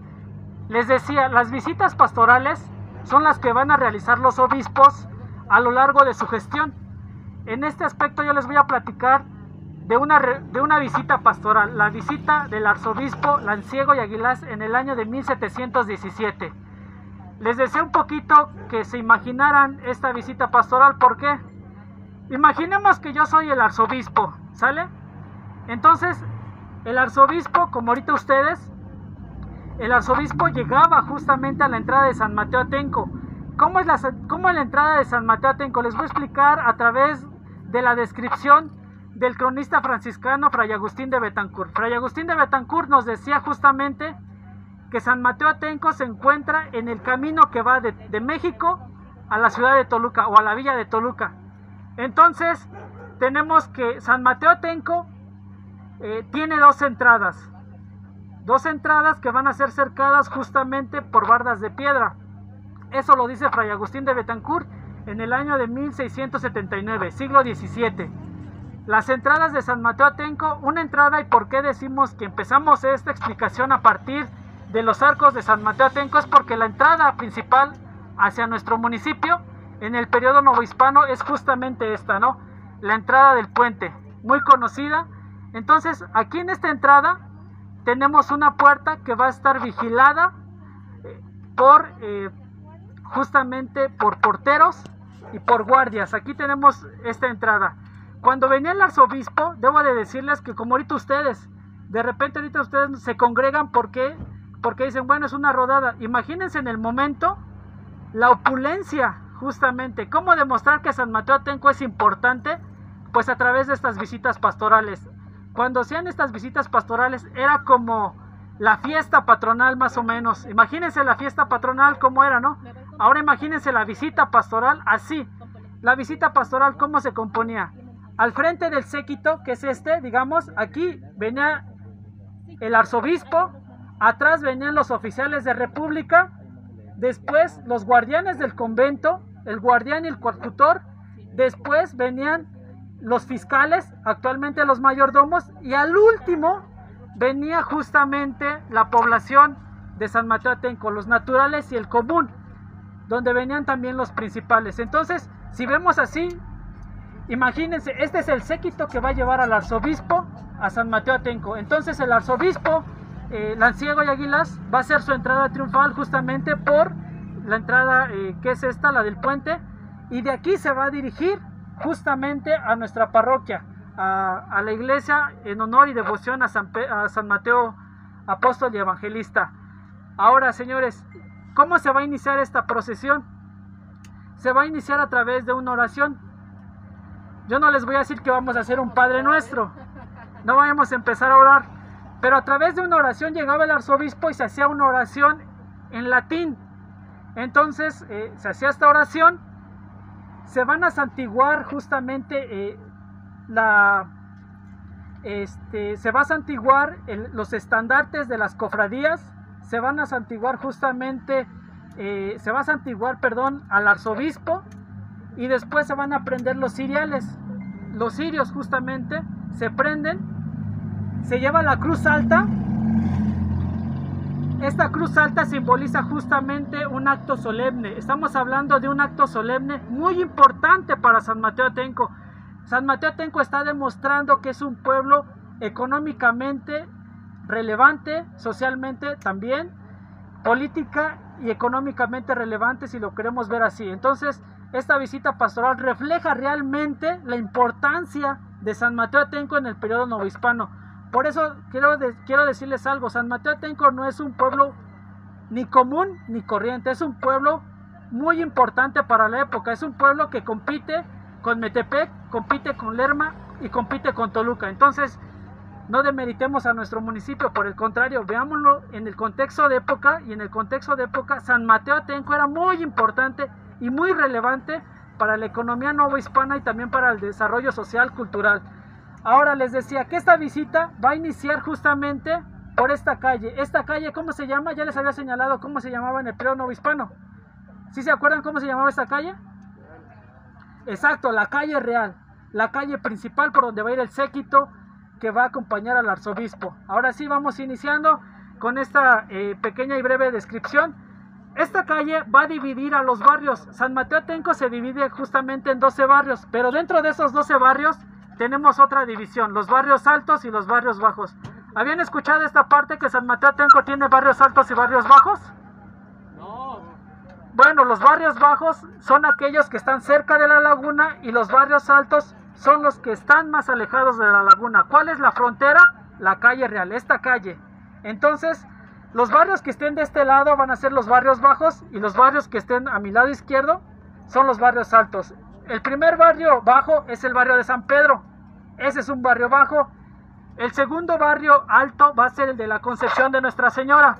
S1: Les decía, las visitas pastorales son las que van a realizar los obispos a lo largo de su gestión. En este aspecto yo les voy a platicar de una visita pastoral, la visita del arzobispo Lanciego y Aguilás en el año de 1717. Les decía un poquito que se imaginaran esta visita pastoral. ¿Por qué? Imaginemos que yo soy el arzobispo, ¿sale? Entonces, el arzobispo, como ahorita ustedes, el arzobispo llegaba justamente a la entrada de San Mateo Atenco. ¿Cómo es la entrada de San Mateo Atenco? Les voy a explicar a través de la descripción del cronista franciscano Fray Agustín de Betancourt. Fray Agustín de Betancourt nos decía justamente que San Mateo Atenco se encuentra en el camino que va de México a la ciudad de Toluca o a la villa de Toluca. Entonces, tenemos que San Mateo Atenco tiene dos entradas que van a ser cercadas justamente por bardas de piedra. Eso lo dice Fray Agustín de Betancourt en el año de 1679, siglo XVII. Las entradas de San Mateo Atenco, una entrada, y por qué decimos que empezamos esta explicación a partir de los arcos de San Mateo Atenco, es porque la entrada principal hacia nuestro municipio en el periodo novohispano es justamente esta, ¿no? La entrada del puente, muy conocida. Entonces, aquí en esta entrada tenemos una puerta que va a estar vigilada justamente por porteros y por guardias. Aquí tenemos esta entrada. Cuando venía el arzobispo, debo de decirles que como ahorita ustedes, de repente ahorita ustedes se congregan porque dicen, bueno, es una rodada. Imagínense en el momento la opulencia, justamente. ¿Cómo demostrar que San Mateo Atenco es importante? Pues a través de estas visitas pastorales. Cuando hacían estas visitas pastorales era como la fiesta patronal, más o menos. Imagínense la fiesta patronal cómo era, ¿no? Ahora imagínense la visita pastoral así. La visita pastoral, ¿cómo se componía? Al frente del séquito, que es digamos, aquí venía el arzobispo, atrás venían los oficiales de república, después los guardianes del convento, el guardián y el coadjutor, después venían los fiscales, actualmente los mayordomos, y al último venía justamente la población de San Mateo Atenco, los naturales y el común, donde venían también los principales. Entonces, si vemos así, imagínense, este es el séquito que va a llevar al arzobispo a San Mateo Atenco. Entonces el arzobispo Lanciego y Aguilás va a hacer su entrada triunfal justamente por la entrada que es esta, la del puente, y de aquí se va a dirigir justamente a nuestra parroquia, a la iglesia en honor y devoción a San Mateo Apóstol y Evangelista. Ahora, señores, ¿cómo se va a iniciar esta procesión? Se va a iniciar a través de una oración. Yo no les voy a decir que vamos a hacer un Padre Nuestro, no vamos a empezar a orar, pero a través de una oración llegaba el arzobispo y se hacía una oración en latín. Entonces se hacía esta oración, se van a santiguar justamente se va a santiguar los estandartes de las cofradías, se van a santiguar justamente, al arzobispo, y después se van a prender los ciriales, los cirios justamente, se prenden, se lleva la cruz alta. Esta cruz alta simboliza justamente un acto solemne. Estamos hablando de un acto solemne muy importante para San Mateo Atenco. San Mateo Atenco está demostrando que es un pueblo económicamente relevante, socialmente también, política y económicamente relevante, si lo queremos ver así. Entonces, esta visita pastoral refleja realmente la importancia de San Mateo Atenco en el periodo novohispano. Por eso quiero decirles algo, San Mateo Atenco no es un pueblo ni común ni corriente, es un pueblo muy importante para la época, es un pueblo que compite con Metepec, compite con Lerma y compite con Toluca. Entonces, no demeritemos a nuestro municipio, por el contrario, veámoslo en el contexto de época, y en el contexto de época San Mateo Atenco era muy importante y muy relevante para la economía novohispana y también para el desarrollo social, cultural. Ahora les decía que esta visita va a iniciar justamente por esta calle. Esta calle, ¿cómo se llama? Ya les había señalado cómo se llamaba en el periodo novohispano. ¿Sí se acuerdan cómo se llamaba esta calle? Exacto, la calle real, la calle principal por donde va a ir el séquito que va a acompañar al arzobispo. Ahora sí, vamos iniciando con esta pequeña y breve descripción. Esta calle va a dividir a los barrios. San Mateo Atenco se divide justamente en 12 barrios, pero dentro de esos 12 barrios tenemos otra división, los barrios altos y los barrios bajos. ¿Habían escuchado esta parte que San Mateo Atenco tiene barrios altos y barrios bajos?
S4: No.
S1: Bueno, los barrios bajos son aquellos que están cerca de la laguna y los barrios altos son los que están más alejados de la laguna. ¿Cuál es la frontera? La calle real, esta calle. Entonces, los barrios que estén de este lado van a ser los barrios bajos y los barrios que estén a mi lado izquierdo son los barrios altos. El primer barrio bajo es el barrio de San Pedro. Ese es un barrio bajo. El segundo barrio alto va a ser el de la Concepción de Nuestra Señora.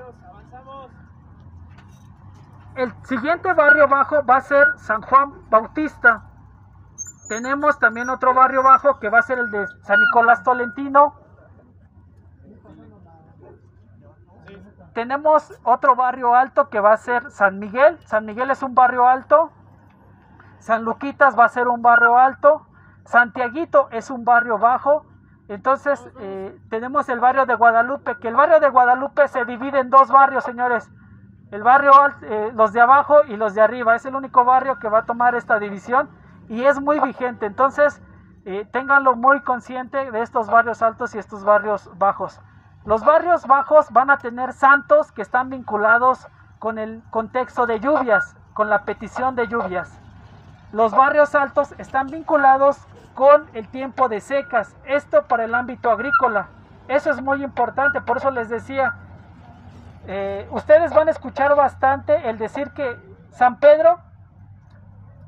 S1: El siguiente barrio bajo va a ser San Juan Bautista. Tenemos también otro barrio bajo que va a ser el de San Nicolás Tolentino. Tenemos otro barrio alto que va a ser San Miguel. San Miguel es un barrio alto. San Luquitas va a ser un barrio alto. Santiaguito es un barrio bajo. Entonces tenemos el barrio de Guadalupe, que el barrio de Guadalupe se divide en dos barrios, señores. El barrio, los de abajo y los de arriba. Es el único barrio que va a tomar esta división y es muy vigente. Entonces ténganlo muy consciente de estos barrios altos y estos barrios bajos. Los barrios bajos van a tener santos que están vinculados con el contexto de lluvias, con la petición de lluvias. Los barrios altos están vinculados con el tiempo de secas, esto para el ámbito agrícola. Eso es muy importante, por eso les decía, ustedes van a escuchar bastante el decir que San Pedro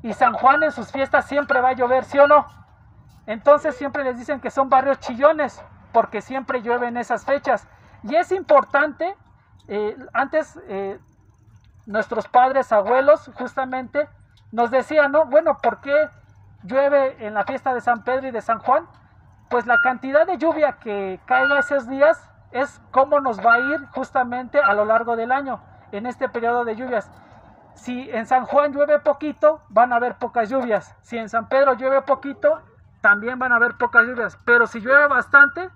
S1: y San Juan en sus fiestas siempre va a llover, ¿sí o no? Entonces siempre les dicen que son barrios chillones, porque siempre llueve en esas fechas. Y es importante, antes nuestros padres, abuelos, justamente, nos decían, ¿no? Bueno, ¿por qué llueve en la fiesta de San Pedro y de San Juan? Pues la cantidad de lluvia que caiga esos días es cómo nos va a ir justamente a lo largo del año, en este periodo de lluvias. Si en San Juan llueve poquito, van a haber pocas lluvias. Si en San Pedro llueve poquito, también van a haber pocas lluvias. Pero si llueve bastante,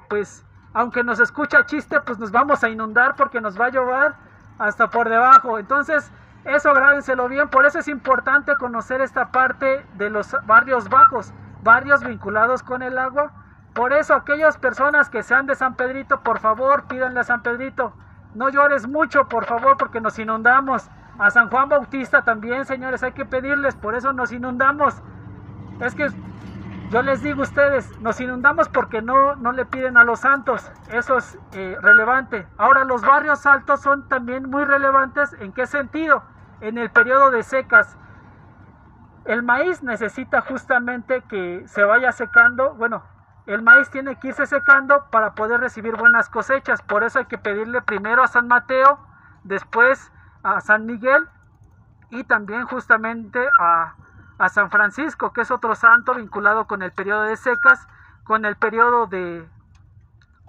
S1: pues aunque nos escucha chiste, pues nos vamos a inundar porque nos va a llover hasta por debajo. Entonces, eso grábenselo bien. Por eso es importante conocer esta parte de los barrios bajos, barrios vinculados con el agua. Por eso aquellas personas que sean de San Pedrito, por favor, pídanle a San Pedrito, no llores mucho, por favor, porque nos inundamos. A San Juan Bautista también, señores, hay que pedirles, por eso nos inundamos. Es que yo les digo a ustedes, nos inundamos porque no le piden a los santos. Eso es relevante. Ahora, los barrios altos son también muy relevantes. ¿En qué sentido? En el periodo de secas. El maíz necesita justamente que se vaya secando. Bueno, el maíz tiene que irse secando para poder recibir buenas cosechas. Por eso hay que pedirle primero a San Mateo, después a San Miguel y también justamente a San Francisco, que es otro santo vinculado con el periodo de secas, con el periodo de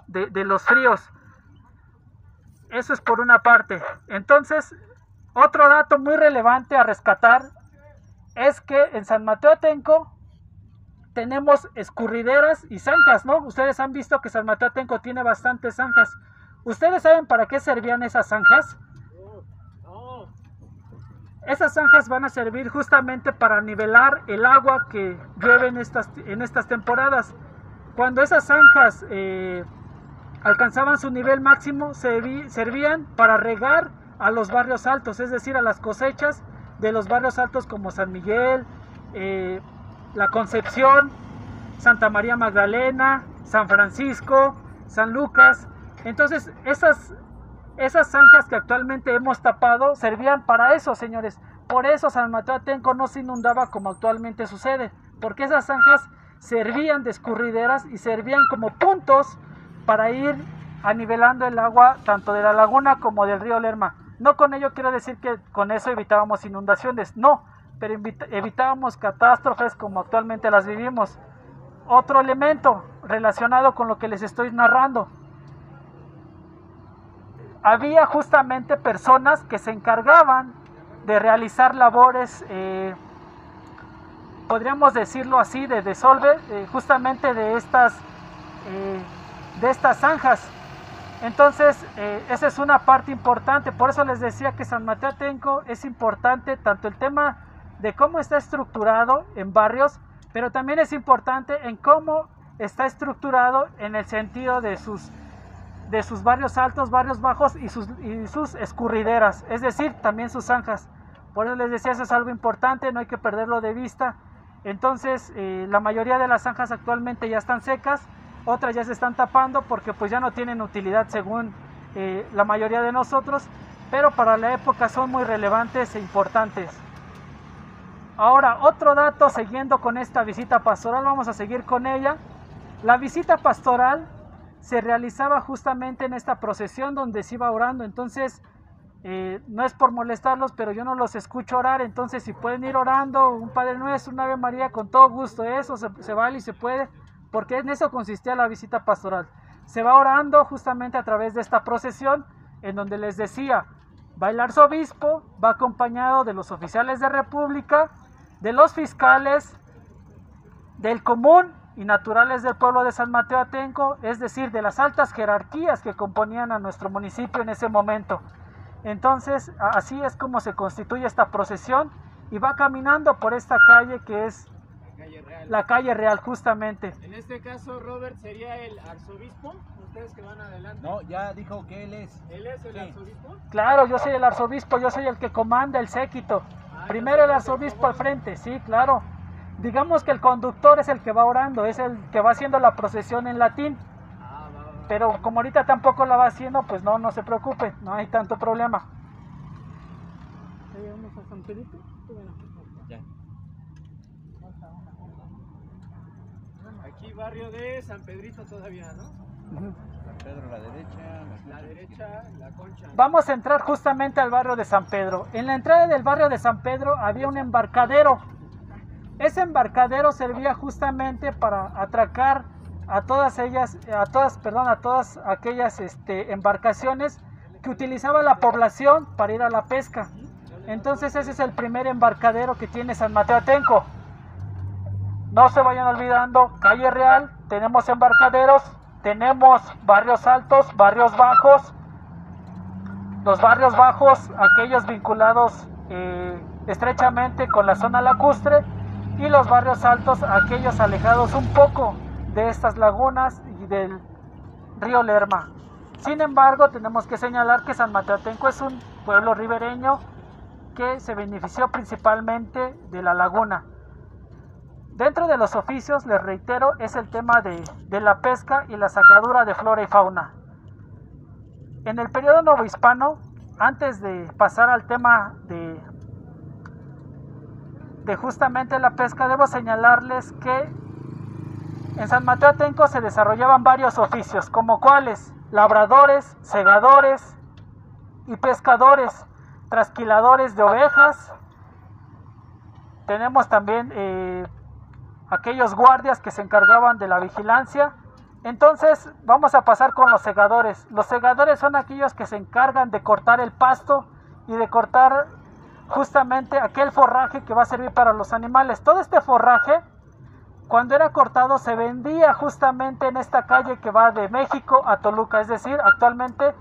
S1: los fríos. Eso es por una parte. Entonces, otro dato muy relevante a rescatar es que en San Mateo Atenco tenemos escurrideras y zanjas, ¿no? Ustedes han visto que San Mateo Atenco tiene bastantes zanjas. ¿Ustedes saben para qué servían esas zanjas? Esas zanjas van a servir justamente para nivelar el agua que llueve en estas temporadas. Cuando esas zanjas alcanzaban su nivel máximo, servían para regar a los barrios altos, es decir, a las cosechas de los barrios altos como San Miguel, La Concepción, Santa María Magdalena, San Francisco, San Lucas. Entonces esas zanjas que actualmente hemos tapado servían para eso, señores. Por eso San Mateo Atenco no se inundaba como actualmente sucede, porque esas zanjas servían de escurrideras y servían como puntos para ir anivelando el agua tanto de la laguna como del río Lerma. No con ello quiero decir que con eso evitábamos inundaciones, no, pero evitábamos catástrofes como actualmente las vivimos. Otro elemento relacionado con lo que les estoy narrando: había justamente personas que se encargaban de realizar labores, podríamos decirlo así, de desolve, justamente de estas zanjas. Entonces esa es una parte importante. Por eso les decía que San Mateo Atenco es importante, tanto el tema de cómo está estructurado en barrios, pero también es importante en cómo está estructurado en el sentido de sus barrios altos, barrios bajos y sus escurrideras, es decir, también sus zanjas. Por eso les decía, eso es algo importante, no hay que perderlo de vista. Entonces la mayoría de las zanjas actualmente ya están secas, otras ya se están tapando porque pues ya no tienen utilidad según la mayoría de nosotros, pero para la época son muy relevantes e importantes. Ahora, otro dato, siguiendo con esta visita pastoral, vamos a seguir con ella. La visita pastoral se realizaba justamente en esta procesión donde se iba orando. Entonces no es por molestarlos, pero yo no los escucho orar. Entonces si pueden ir orando un Padre Nuestro, una Ave María, con todo gusto, eso se vale y se puede, porque en eso consistía la visita pastoral. Se va orando justamente a través de esta procesión, en donde les decía, va el arzobispo, va acompañado de los oficiales de república, de los fiscales, del común y naturales del pueblo de San Mateo Atenco, es decir, de las altas jerarquías que componían a nuestro municipio en ese momento. Entonces, así es como se constituye esta procesión y va caminando por esta calle que es la calle Real, justamente.
S4: En este caso, Robert, ¿sería el arzobispo? Ustedes que van adelante.
S5: No, ya dijo que él es.
S4: ¿Él es el
S5: Sí.
S4: arzobispo?
S1: Claro, yo soy el arzobispo, yo soy el que comanda el séquito. Primero el arzobispo al frente, sí, claro. Digamos que el conductor es el que va orando, es el que va haciendo la procesión en latín. Pero como ahorita tampoco la va haciendo, pues no se preocupe, no hay tanto problema.
S5: Ya.
S4: Aquí barrio de San Pedrito todavía, ¿no?
S5: San Pedro a la derecha.
S4: La derecha, la Concha.
S1: Vamos a entrar justamente al barrio de San Pedro. En la entrada del barrio de San Pedro había un embarcadero. Ese embarcadero servía justamente para atracar a todas aquellas embarcaciones que utilizaba la población para ir a la pesca. Entonces ese es el primer embarcadero que tiene San Mateo Atenco. No se vayan olvidando, calle Real, tenemos embarcaderos, tenemos barrios altos, barrios bajos. Los barrios bajos, aquellos vinculados estrechamente con la zona lacustre, y los barrios altos, aquellos alejados un poco de estas lagunas y del río Lerma. Sin embargo, tenemos que señalar que San Mateo Atenco es un pueblo ribereño que se benefició principalmente de la laguna. Dentro de los oficios, les reitero, es el tema de la pesca y la sacadura de flora y fauna. En el periodo novohispano, antes de pasar al tema de justamente la pesca, debo señalarles que en San Mateo Atenco se desarrollaban varios oficios, como cuáles: labradores, segadores y pescadores, trasquiladores de ovejas. Tenemos también aquellos guardias que se encargaban de la vigilancia. Entonces vamos a pasar con los segadores. Los segadores son aquellos que se encargan de cortar el pasto y de cortar justamente aquel forraje que va a servir para los animales. Todo este forraje, cuando era cortado, se vendía justamente en esta calle que va de México a Toluca, es decir, actualmente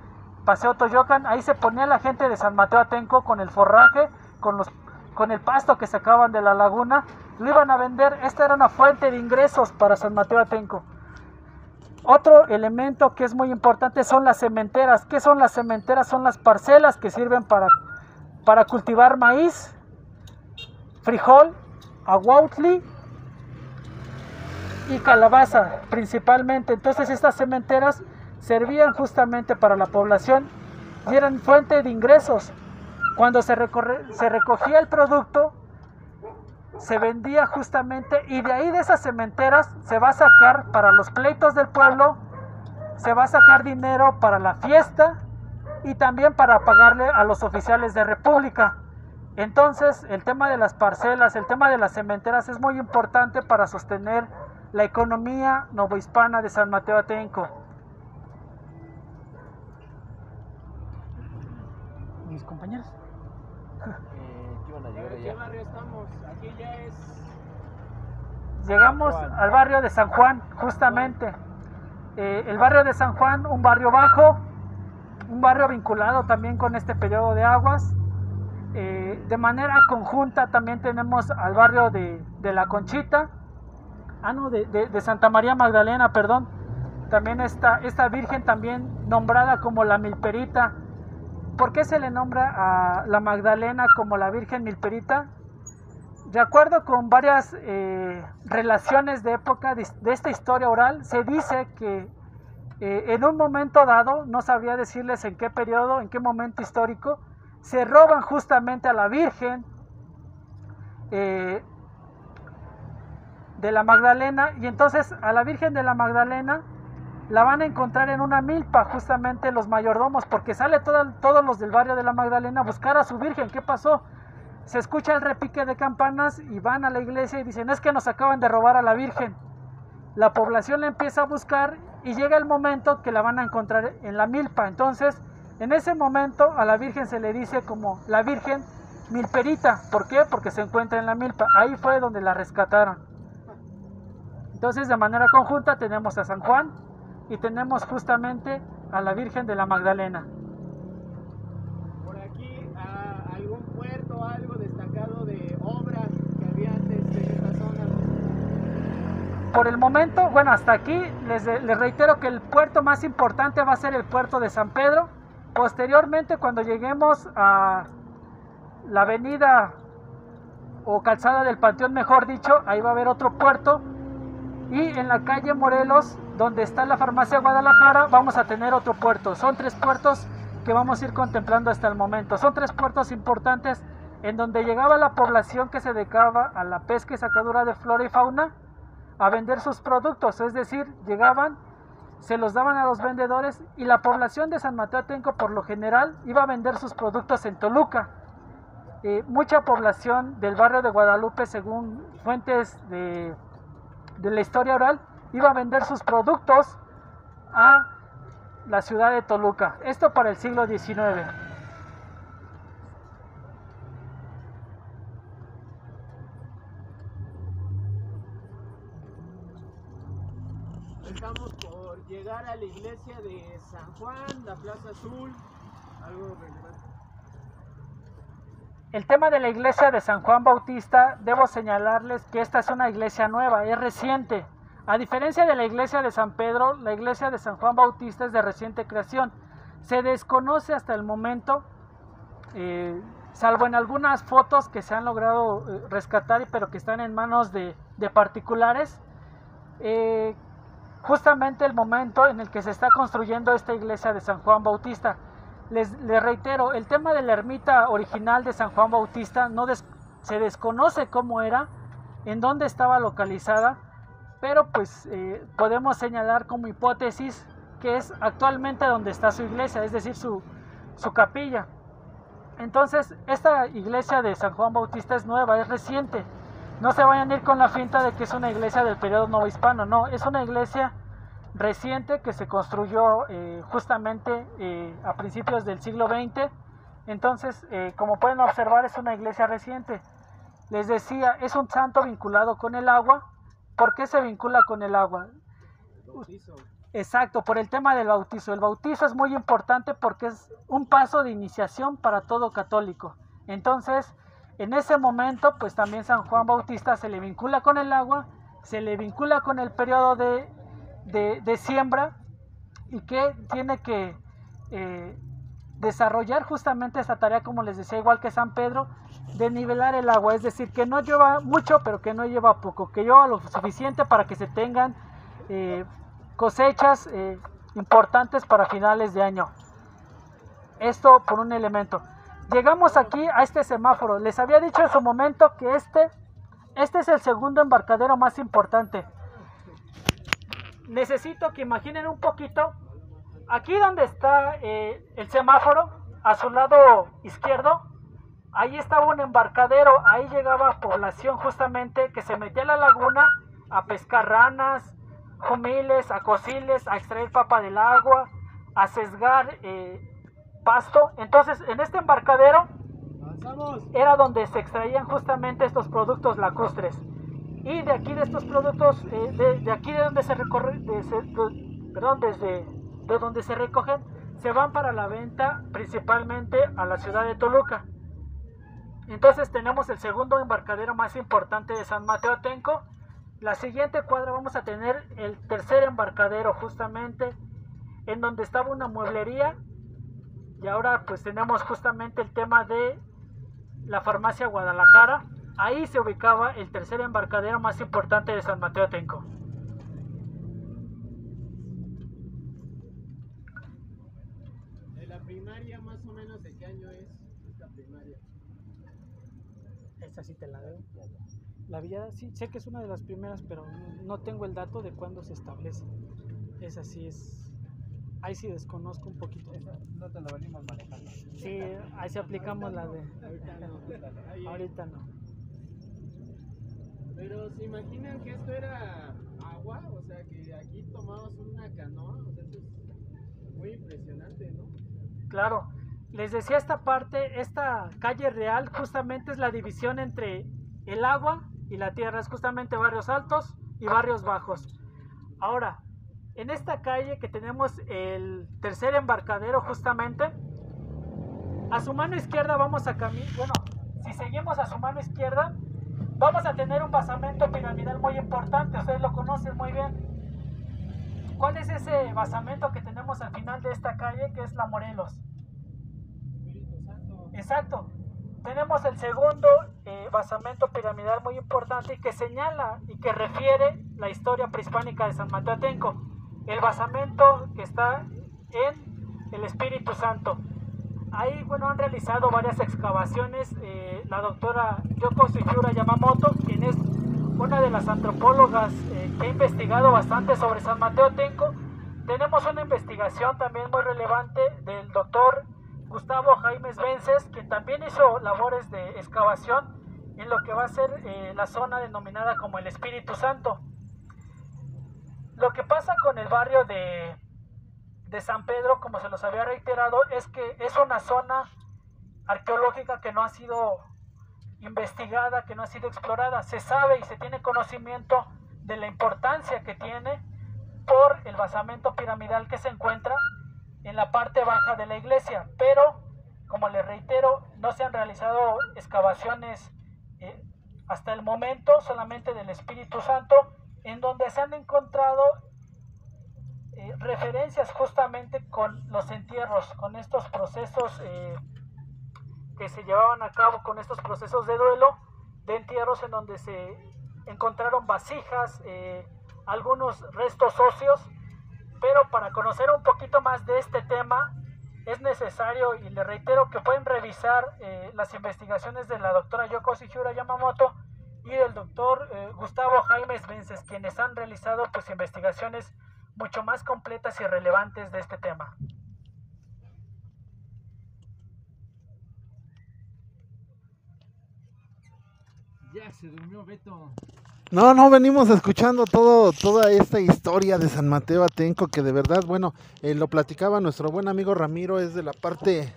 S1: Paseo Toyocan. Ahí se ponía la gente de San Mateo Atenco con el forraje, con el pasto que sacaban de la laguna, lo iban a vender. Esta era una fuente de ingresos para San Mateo Atenco. Otro elemento que es muy importante son las sementeras. ¿Qué son las sementeras? Son las parcelas que sirven para cultivar maíz, frijol, aguautli y calabaza principalmente. Entonces estas cementeras servían justamente para la población y eran fuente de ingresos. Cuando se recogía el producto, se vendía justamente, y de ahí de esas cementeras se va a sacar para los pleitos del pueblo, se va a sacar dinero para la fiesta y también para pagarle a los oficiales de república. Entonces el tema de las parcelas, el tema de las cementeras es muy importante para sostener la economía novohispana de San Mateo Atenco. Mis compañeros.
S5: ¿Qué van a llegar
S4: ¿En qué
S5: allá?
S4: barrio estamos? Aquí ya es...
S1: Llegamos al barrio de San Juan, justamente. El barrio de San Juan, un barrio bajo, un barrio vinculado también con este periodo de aguas. De manera conjunta también tenemos al barrio de La Conchita, de Santa María Magdalena, perdón. También esta virgen también nombrada como la Milperita. ¿Por qué se le nombra a la Magdalena como la Virgen Milperita? De acuerdo con varias relaciones de época de esta historia oral, se dice que en un momento dado, no sabría decirles en qué periodo, en qué momento histórico, se roban justamente a la Virgen de la Magdalena, y entonces a la Virgen de la Magdalena la van a encontrar en una milpa, justamente los mayordomos, porque sale todos los del barrio de la Magdalena a buscar a su Virgen. ¿Qué pasó? Se escucha el repique de campanas y van a la iglesia y dicen: es que nos acaban de robar a la Virgen. La población la empieza a buscar y llega el momento que la van a encontrar en la milpa. Entonces, en ese momento a la Virgen se le dice como la Virgen Milperita. ¿Por qué? Porque se encuentra en la milpa. Ahí fue donde la rescataron. Entonces, de manera conjunta tenemos a San Juan y tenemos justamente a la Virgen de la Magdalena.
S4: Por aquí, algún puerto, algo destacado de obras que había antes en esta zona.
S1: Por el momento, bueno, hasta aquí les reitero que el puerto más importante va a ser el puerto de San Pedro. Posteriormente, cuando lleguemos a la avenida o calzada del Panteón, mejor dicho, ahí va a haber otro puerto. Y en la calle Morelos, donde está la farmacia Guadalajara, vamos a tener otro puerto. Son 3 puertos que vamos a ir contemplando hasta el momento. Son 3 puertos importantes en donde llegaba la población que se dedicaba a la pesca y sacadura de flora y fauna a vender sus productos. Es decir, llegaban, se los daban a los vendedores, y la población de San Mateo Atenco por lo general iba a vender sus productos en Toluca. Mucha población del barrio de Guadalupe, según fuentes de la historia oral, iba a vender sus productos a la ciudad de Toluca. Esto para el siglo XIX.
S4: Estamos por llegar a la iglesia de San Juan, la Plaza Azul, algo relevante.
S1: El tema de la iglesia de San Juan Bautista, debo señalarles que esta es una iglesia nueva, es reciente. A diferencia de la iglesia de San Pedro, la iglesia de San Juan Bautista es de reciente creación. Se desconoce hasta el momento, salvo en algunas fotos que se han logrado rescatar, pero que están en manos de particulares, justamente el momento en el que se está construyendo esta iglesia de San Juan Bautista. Les reitero, el tema de la ermita original de San Juan Bautista se desconoce cómo era, en dónde estaba localizada, pero pues podemos señalar como hipótesis que es actualmente donde está su iglesia, es decir, su capilla. Entonces, esta iglesia de San Juan Bautista es nueva, es reciente. No se vayan a ir con la finta de que es una iglesia del periodo novohispano, no, es una iglesia reciente que se construyó justamente a principios del siglo XX. Entonces, como pueden observar, es una iglesia reciente. Les decía, es un santo vinculado con el agua. ¿Por qué se vincula con el agua?
S4: Bautizo.
S1: Exacto, por el tema del bautizo. El bautizo es muy importante porque es un paso de iniciación para todo católico. Entonces, en ese momento, pues también San Juan Bautista se le vincula con el agua, se le vincula con el periodo de siembra, y que tiene que desarrollar justamente esta tarea, como les decía, igual que San Pedro, de nivelar el agua, es decir, que no llueva mucho, pero que no llueva poco, que llueva lo suficiente para que se tengan cosechas importantes para finales de año. Esto por un elemento. Llegamos aquí a este semáforo. Les había dicho en su momento que este es el segundo embarcadero más importante. Necesito que imaginen un poquito. Aquí donde está el semáforo, a su lado izquierdo, ahí estaba un embarcadero. Ahí llegaba población justamente que se metía a la laguna a pescar ranas, jumiles, a cociles, a extraer papa del agua, a sesgar pasto. Entonces, en este embarcadero era donde se extraían justamente estos productos lacustres. Y de aquí de estos productos, de aquí de donde se recorre, de donde se recogen, se van para la venta principalmente a la ciudad de Toluca. Entonces tenemos el segundo embarcadero más importante de San Mateo Atenco. La siguiente cuadra vamos a tener el tercer embarcadero, justamente en donde estaba una mueblería. Y ahora pues tenemos justamente el tema de la farmacia Guadalajara. Ahí se ubicaba el tercer embarcadero más importante de San Mateo Atenco.
S4: ¿De la primaria más o menos de qué año es esta primaria?
S1: Esta sí te la debo. La villada sí, sé que es una de las primeras, pero no tengo el dato de cuándo se establece. Esa sí es... Ahí sí desconozco un poquito.
S5: No te lo venimos manejando.
S1: Sí, ahí sí aplicamos la de... Ahorita no.
S4: Pero ¿se imaginan que esto era agua? O sea, que aquí tomabas una canoa. O sea, eso es muy impresionante, ¿no?
S1: Claro. Les decía esta parte, esta calle real justamente es la división entre el agua y la tierra. Es justamente barrios altos y barrios bajos. Ahora, en esta calle que tenemos el tercer embarcadero justamente, a su mano izquierda vamos a caminar, bueno, si seguimos a su mano izquierda, vamos a tener un basamento piramidal muy importante, ustedes lo conocen muy bien. ¿Cuál es ese basamento que tenemos al final de esta calle, que es la Morelos?
S4: Espíritu Santo.
S1: Exacto. Tenemos el segundo basamento piramidal muy importante y que señala y que refiere la historia prehispánica de San Mateo Atenco. El basamento que está en el Espíritu Santo. Ahí, bueno, han realizado varias excavaciones. La doctora Yoko Shifiura Yamamoto, quien es una de las antropólogas que ha investigado bastante sobre San Mateo Atenco. Tenemos una investigación también muy relevante del doctor Gustavo Jaimes Vences, quien también hizo labores de excavación en lo que va a ser la zona denominada como el Espíritu Santo. Lo que pasa con el barrio de San Pedro, como se los había reiterado, es que es una zona arqueológica que no ha sido investigada, que no ha sido explorada. Se sabe y se tiene conocimiento de la importancia que tiene por el basamento piramidal que se encuentra en la parte baja de la iglesia, pero como les reitero, no se han realizado excavaciones hasta el momento, solamente del Espíritu Santo, en donde se han encontrado referencias justamente con los entierros, con estos procesos que se llevaban a cabo, con estos procesos de duelo, de entierros, en donde se encontraron vasijas, algunos restos óseos. Pero para conocer un poquito más de este tema es necesario, y le reitero, que pueden revisar las investigaciones de la doctora Yoko Shifiura Yamamoto y del doctor Gustavo Jaimes Vences, quienes han realizado pues investigaciones mucho más completas y relevantes de este tema.
S5: Ya se durmió Beto.
S2: No, venimos escuchando toda esta historia de San Mateo Atenco, que de verdad, bueno, lo platicaba nuestro buen amigo Ramiro, es de la parte...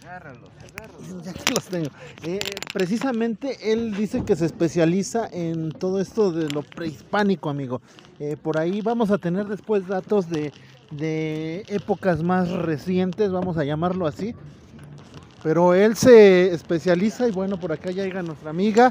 S5: Agárralos.
S2: Ya que los tengo. Precisamente él dice que se especializa en todo esto de lo prehispánico, amigo. Por ahí vamos a tener después datos de épocas más recientes, vamos a llamarlo así. Pero él se especializa, y bueno, por acá ya llega nuestra amiga,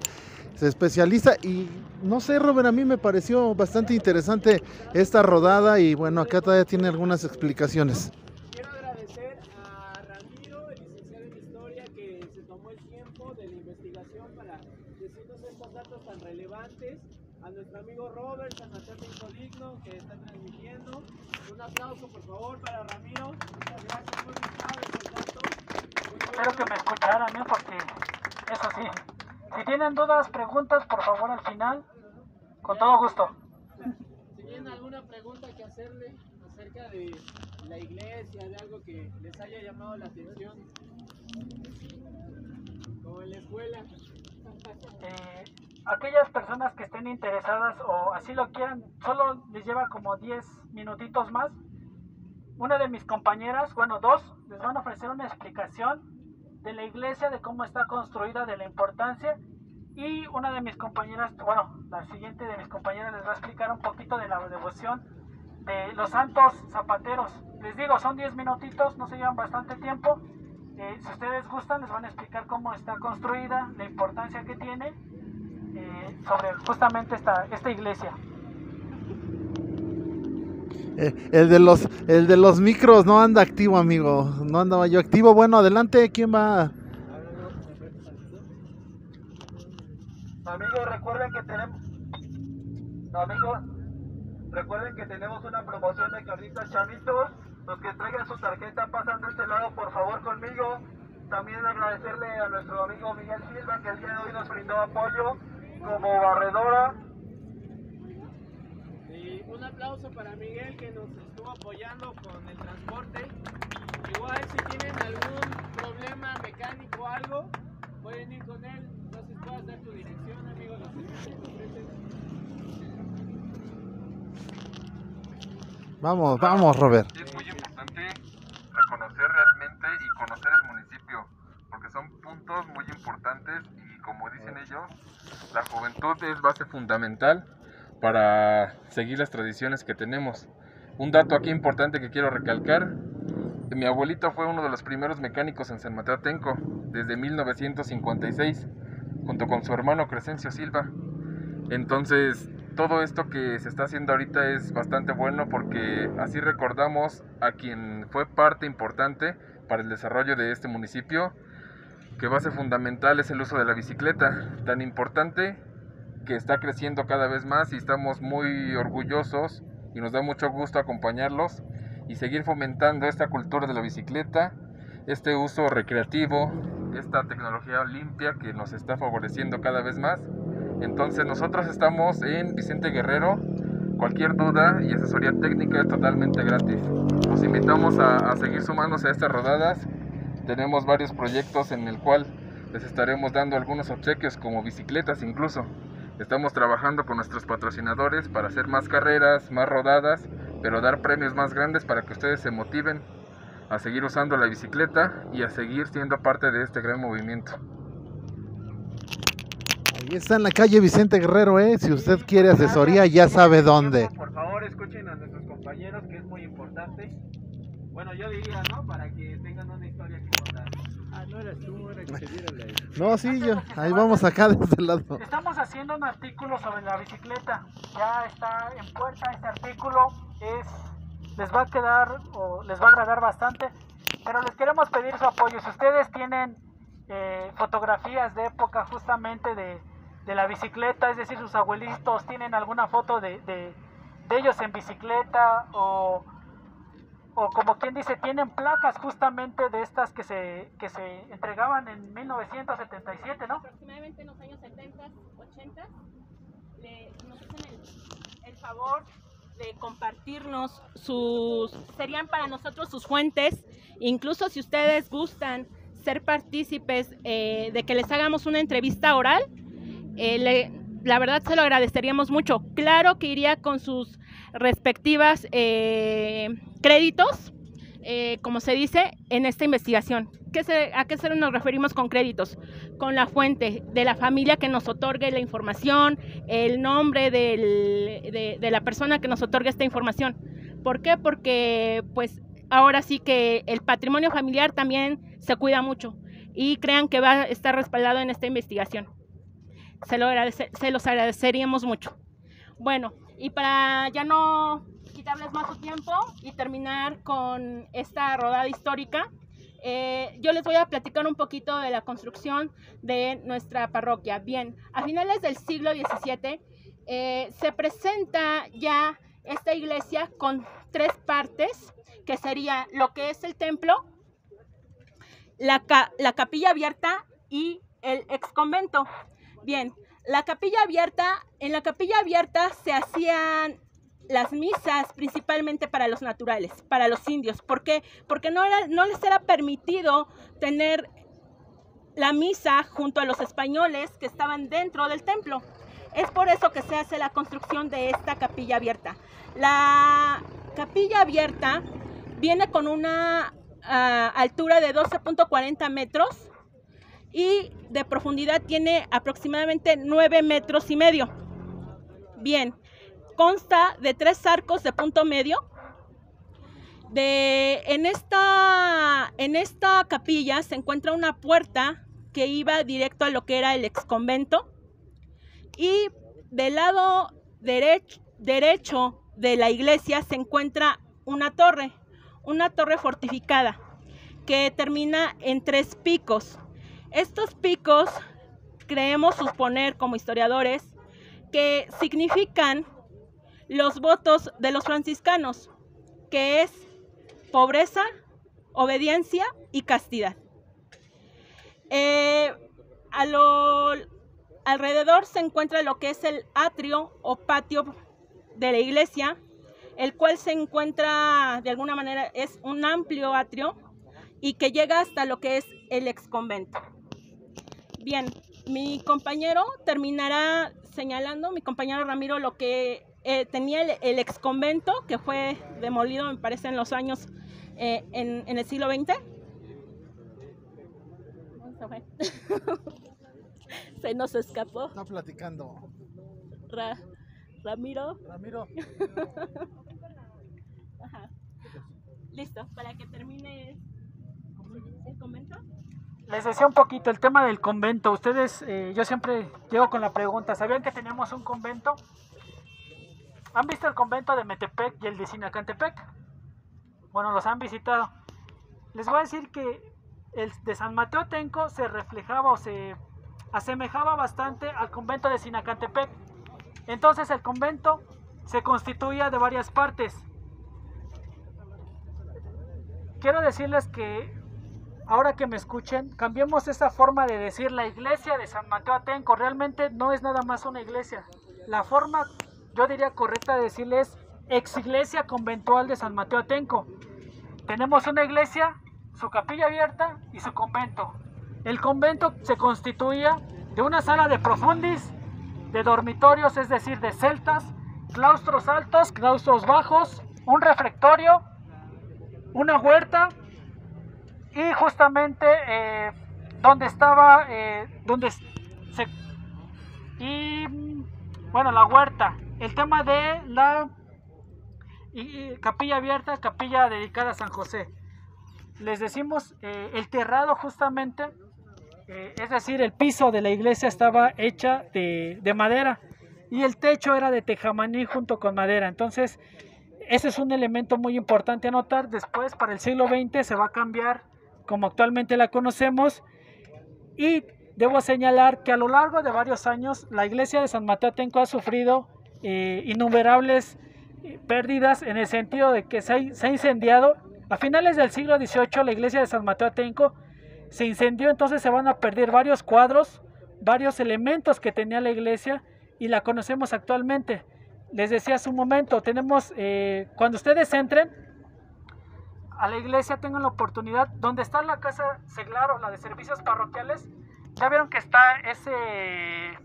S2: se especializa. Y no sé, Robert, a mí me pareció bastante interesante esta rodada y bueno, acá todavía tiene algunas explicaciones.
S4: Quiero agradecer a Ramiro, el licenciado en Historia, que se tomó el tiempo de la investigación para decirnos estos datos tan relevantes. A nuestro amigo Robert, San Mateo Atenco Digno, que está transmitiendo. Un aplauso, por favor, para Ramiro. Muchas gracias, muy clave estos datos.
S1: Espero que me escucharan, porque eso sí, si tienen dudas, preguntas, por favor al final, con todo gusto.
S4: Si tienen alguna pregunta que hacerle acerca de la iglesia, de algo que les haya llamado la atención, como en la escuela.
S1: Aquellas personas que estén interesadas o así lo quieran, solo les lleva como 10 minutitos más. Una de mis compañeras, bueno, dos, les van a ofrecer una explicación de la iglesia, de cómo está construida, de la importancia. Y una de mis compañeras, bueno, la siguiente de mis compañeras les va a explicar un poquito de la devoción de los santos zapateros. Les digo, son 10 minutitos, no se llevan bastante tiempo. Si ustedes gustan, les van a explicar cómo está construida, la importancia que tiene sobre justamente esta iglesia.
S2: El de los micros no anda activo, amigo. No andaba yo activo. Bueno, adelante, ¿quién va?
S6: Amigos, recuerden que tenemos una promoción de carnitas chamitos. Los que traigan su tarjeta pasan de este lado, por favor, conmigo. También agradecerle a nuestro amigo Miguel Silva, que el día de hoy nos brindó apoyo como barredora.
S4: Y un aplauso para Miguel, que nos estuvo apoyando con el transporte. Igual si tienen algún problema mecánico o algo, pueden ir con él. No sé si puedas dar tu dirección, amigo, los servicios que ofrecen.
S2: Vamos, Robert.
S7: Es muy importante reconocer realmente y conocer el municipio, porque son puntos muy importantes y como dicen ellos, la juventud es base fundamental para seguir las tradiciones que tenemos. Un dato aquí importante que quiero recalcar: mi abuelito fue uno de los primeros mecánicos en San Mateo Atenco desde 1956, junto con su hermano Crescencio Silva. Entonces, todo esto que se está haciendo ahorita es bastante bueno porque así recordamos a quien fue parte importante para el desarrollo de este municipio, que base fundamental es el uso de la bicicleta, tan importante que está creciendo cada vez más y estamos muy orgullosos y nos da mucho gusto acompañarlos y seguir fomentando esta cultura de la bicicleta, este uso recreativo, esta tecnología limpia que nos está favoreciendo cada vez más. Entonces nosotros estamos en Vicente Guerrero. Cualquier duda y asesoría técnica es totalmente gratis. Los invitamos a seguir sumándose a estas rodadas. Tenemos varios proyectos en el cual les estaremos dando algunos obsequios, como bicicletas incluso. Estamos trabajando con nuestros patrocinadores para hacer más carreras, más rodadas, pero dar premios más grandes para que ustedes se motiven a seguir usando la bicicleta y a seguir siendo parte de este gran movimiento.
S2: Ahí está en la calle Vicente Guerrero, si usted quiere asesoría ya sabe dónde.
S4: Por favor, escuchen a nuestros compañeros, que es muy importante. Bueno, yo diría, ¿no? Para que tengan una historia que contar. Ah, no eras tú, era que te dieran la...
S2: No, sí, yo. Ahí vamos acá de este lado.
S1: Estamos haciendo un artículo sobre la bicicleta. Ya está en puerta este artículo. Les va a quedar o les va a agradar bastante. Pero les queremos pedir su apoyo. Si ustedes tienen fotografías de época justamente de la bicicleta, es decir, sus abuelitos tienen alguna foto de ellos en bicicleta o como quien dice, tienen placas justamente de estas que se entregaban en 1977, ¿no?
S8: Aproximadamente en los años 70, 80, nos hacen el favor de compartirnos serían para nosotros sus fuentes. Incluso si ustedes gustan ser partícipes de que les hagamos una entrevista oral, la verdad se lo agradeceríamos mucho. Claro que iría con sus respectivas créditos, como se dice, en esta investigación. ¿A qué nos referimos con créditos? Con la fuente de la familia que nos otorgue la información, el nombre de la persona que nos otorgue esta información. ¿Por qué? Porque pues ahora sí que el patrimonio familiar también se cuida mucho y crean que va a estar respaldado en esta investigación. se los agradeceríamos mucho. Bueno, y para ya no quitarles más su tiempo y terminar con esta rodada histórica, yo les voy a platicar un poquito de la construcción de nuestra parroquia. Bien, a finales del siglo XVII se presenta ya esta iglesia con 3 partes, que sería lo que es el templo, la capilla abierta y el exconvento. Bien, la capilla abierta, en la capilla abierta se hacían las misas principalmente para los naturales, para los indios. ¿Por qué? Porque no les era permitido tener la misa junto a los españoles que estaban dentro del templo. Es por eso que se hace la construcción de esta capilla abierta. La capilla abierta viene con una altura de 12.40 metros y de profundidad tiene aproximadamente 9 metros y medio. Bien, consta de 3 arcos de punto medio. En esta capilla se encuentra una puerta que iba directo a lo que era el exconvento, y del lado derecho de la iglesia se encuentra una torre fortificada que termina en 3 picos. Estos picos creemos suponer como historiadores que significan los votos de los franciscanos, que es pobreza, obediencia y castidad. Alrededor se encuentra lo que es el atrio o patio de la iglesia, el cual se encuentra, de alguna manera, es un amplio atrio y que llega hasta lo que es el exconvento. Bien, mi compañero terminará señalando, mi compañero Ramiro, lo que tenía el exconvento, que fue demolido, me parece, en los años, en el siglo XX. Se nos escapó.
S2: Está platicando.
S8: Ramiro.
S2: Ajá.
S8: Listo, para que termine el convento.
S1: Les decía un poquito el tema del convento. Ustedes, yo siempre llego con la pregunta, ¿sabían que teníamos un convento? ¿Han visto el convento de Metepec y el de Sinacantepec? Bueno, los han visitado. Les voy a decir que el de San Mateo Atenco se reflejaba o se asemejaba bastante al convento de Sinacantepec. Entonces el convento se constituía de varias partes. Quiero decirles que ahora que me escuchen, cambiemos esa forma de decir la iglesia de San Mateo Atenco. Realmente no es nada más una iglesia. La forma, yo diría, correcta de decirles ex iglesia conventual de San Mateo Atenco. Tenemos una iglesia, su capilla abierta y su convento. El convento se constituía de una sala de profundis, de dormitorios, es decir, de celtas, claustros altos, claustros bajos, un refectorio, una huerta y justamente donde estaba, la huerta. El tema de la capilla abierta, capilla dedicada a San José. Les decimos el terrado justamente, es decir, el piso de la iglesia estaba hecha de madera y el techo era de tejamaní junto con madera. Entonces, ese es un elemento muy importante a notar. Después, para el siglo XX, se va a cambiar como actualmente la conocemos, y debo señalar que a lo largo de varios años la iglesia de San Mateo Atenco ha sufrido innumerables pérdidas, en el sentido de que se ha incendiado. A finales del siglo XVIII la iglesia de San Mateo Atenco se incendió, entonces se van a perder varios cuadros, varios elementos que tenía la iglesia, y la conocemos actualmente. Les decía hace un momento, tenemos, cuando ustedes entren a la iglesia, tengan la oportunidad, donde está la casa seglar o la de servicios parroquiales, ya vieron que está ese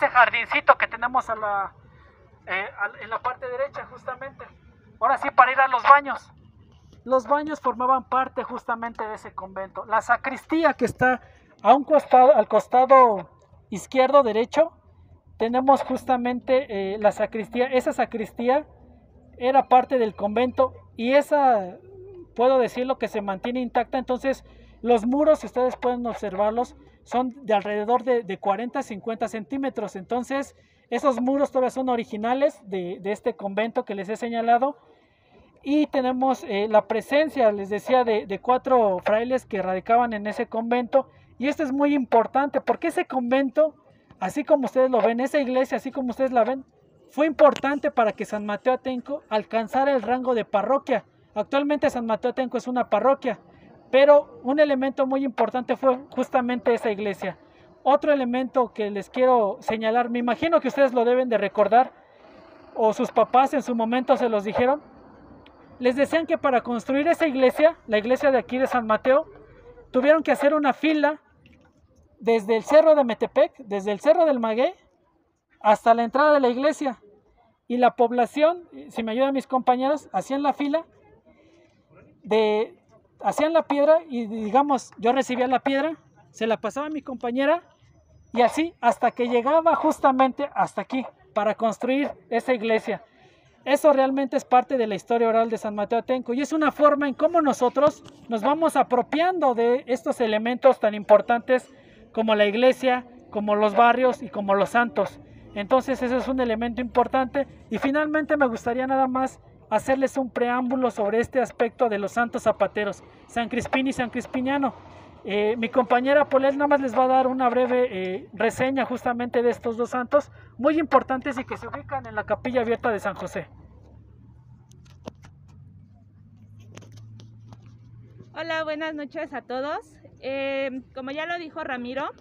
S1: jardincito que tenemos en la parte derecha justamente. Ahora sí, para ir a los baños. Los baños formaban parte justamente de ese convento. La sacristía, que está a un costado, al costado izquierdo derecho, tenemos justamente la sacristía. Esa sacristía era parte del convento, y esa, puedo decirlo, que se mantiene intacta. Entonces los muros, si ustedes pueden observarlos, son de alrededor de 40 a 50 centímetros. Entonces, esos muros todavía son originales de este convento que les he señalado. Y tenemos la presencia, les decía, de 4 frailes que radicaban en ese convento. Y esto es muy importante porque ese convento, así como ustedes lo ven, esa iglesia, así como ustedes la ven, fue importante para que San Mateo Atenco alcanzara el rango de parroquia. Actualmente San Mateo Atenco es una parroquia, pero un elemento muy importante fue justamente esa iglesia. Otro elemento que les quiero señalar, me imagino que ustedes lo deben de recordar, o sus papás en su momento se los dijeron, les decían que para construir esa iglesia, la iglesia de aquí de San Mateo, tuvieron que hacer una fila desde el cerro de Metepec, desde el cerro del Maguey, hasta la entrada de la iglesia. Y la población, si me ayudan mis compañeros, hacían la fila, hacían la piedra y digamos, yo recibía la piedra, se la pasaba a mi compañera y así hasta que llegaba justamente hasta aquí para construir esa iglesia. Eso realmente es parte de la historia oral de San Mateo Atenco y es una forma en cómo nosotros nos vamos apropiando de estos elementos tan importantes como la iglesia, como los barrios y como los santos. Entonces ese es un elemento importante y finalmente me gustaría nada más hacerles un preámbulo sobre este aspecto de los santos zapateros, San Crispín y San Crispiniano. Mi compañera Polet nada más les va a dar una breve reseña justamente de estos 2 santos muy importantes y que se ubican en la capilla abierta de San José.
S8: Hola, buenas noches a todos. Como ya lo dijo Ramiro,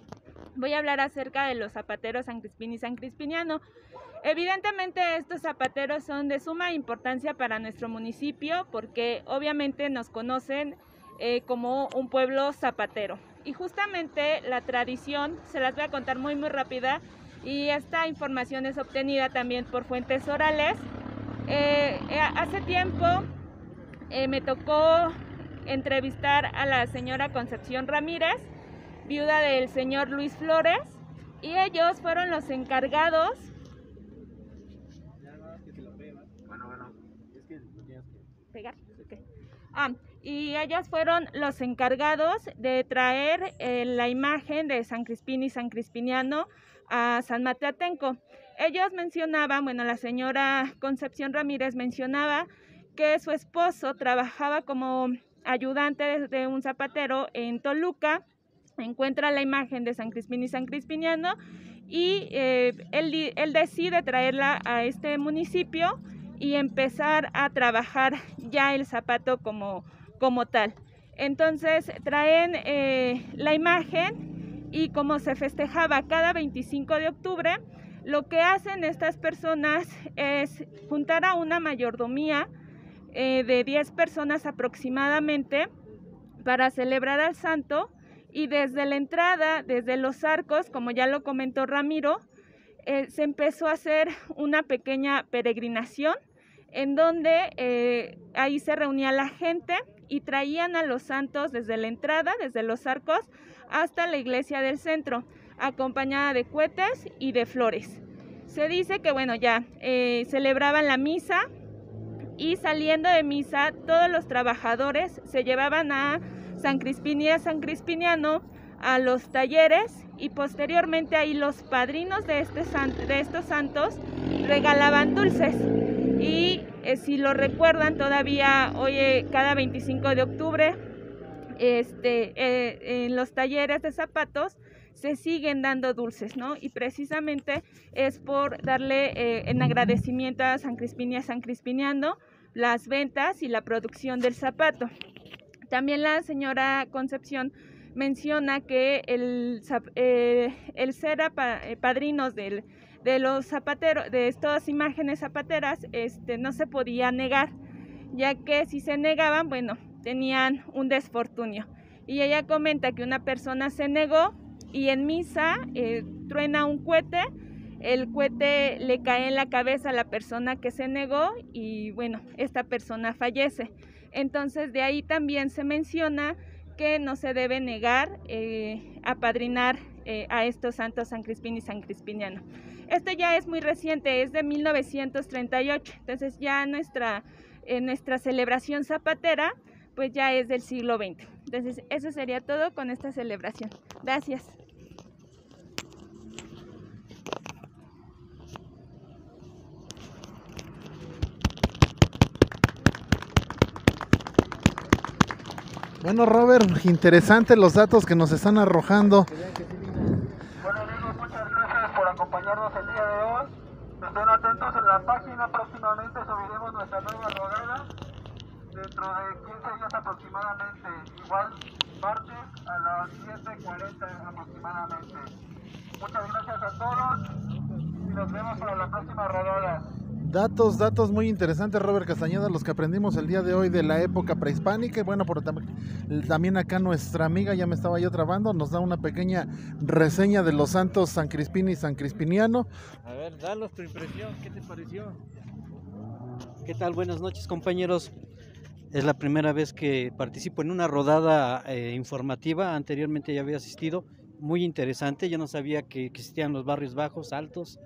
S8: voy a hablar acerca de los zapateros San Crispín y San Crispiniano. Evidentemente estos zapateros son de suma importancia para nuestro municipio porque obviamente nos conocen como un pueblo zapatero. Y justamente la tradición, se las voy a contar muy rápida, y esta información es obtenida también por fuentes orales. Hace tiempo me tocó entrevistar a la señora Concepción Ramírez, viuda del señor Luis Flores, y ellos fueron los encargados. Pegar. Okay. Y ellos fueron los encargados de traer la imagen de San Crispín y San Crispiniano a San Mateo Atenco. Ellos mencionaban, bueno, la señora Concepción Ramírez mencionaba que su esposo trabajaba como ayudante de un zapatero en Toluca, encuentra la imagen de San Crispín y San Crispiniano y él decide traerla a este municipio y empezar a trabajar ya el zapato como tal. Entonces traen la imagen y como se festejaba cada 25 de octubre, lo que hacen estas personas es juntar a una mayordomía de 10 personas aproximadamente para celebrar al santo y desde la entrada, desde los arcos, como ya lo comentó Ramiro, se empezó a hacer una pequeña peregrinación en donde ahí se reunía la gente y traían a los santos desde la entrada, desde los arcos, hasta la iglesia del centro, acompañada de cohetes y de flores. Se dice que bueno, ya celebraban la misa y saliendo de misa todos los trabajadores se llevaban a San Crispín y a San Crispiniano a los talleres y posteriormente ahí los padrinos de estos santos regalaban dulces. Y si lo recuerdan todavía hoy cada 25 de octubre en los talleres de zapatos se siguen dando dulces, ¿no? Y precisamente es por darle en agradecimiento a San Crispín y a San Crispiniano las ventas y la producción del zapato. También la señora Concepción menciona que el ser padrinos de los zapateros, de estas imágenes zapateras, no se podía negar, ya que si se negaban, bueno, tenían un desfortunio. Y ella comenta que una persona se negó y en misa truena un cohete, el cohete le cae en la cabeza a la persona que se negó y bueno, esta persona fallece. Entonces de ahí también se menciona que no se debe negar a padrinar a estos santos San Crispín y San Crispiniano. Esto ya es muy reciente, es de 1938, entonces ya nuestra celebración zapatera pues ya es del siglo XX. Entonces eso sería todo con esta celebración. Gracias.
S2: Bueno, Robert, interesante los datos que nos están arrojando.
S6: Bueno amigos, muchas gracias por acompañarnos el día de hoy. Estén atentos en la página, próximamente subiremos nuestra nueva rodada dentro de 15 días aproximadamente, igual martes a las 7:40 aproximadamente. Muchas gracias a todos y nos vemos para la próxima rodada.
S2: Datos muy interesantes, Robert Castañeda, los que aprendimos el día de hoy de la época prehispánica. Y bueno, también acá nuestra amiga, ya me estaba yo trabando, nos da una pequeña reseña de los santos San Crispín y San Crispiniano.
S3: A ver, danos tu impresión, ¿qué te pareció?
S9: ¿Qué tal? Buenas noches, compañeros. Es la primera vez que participo en una rodada informativa. Anteriormente ya había asistido. Muy interesante. Yo no sabía que existían los barrios bajos, altos.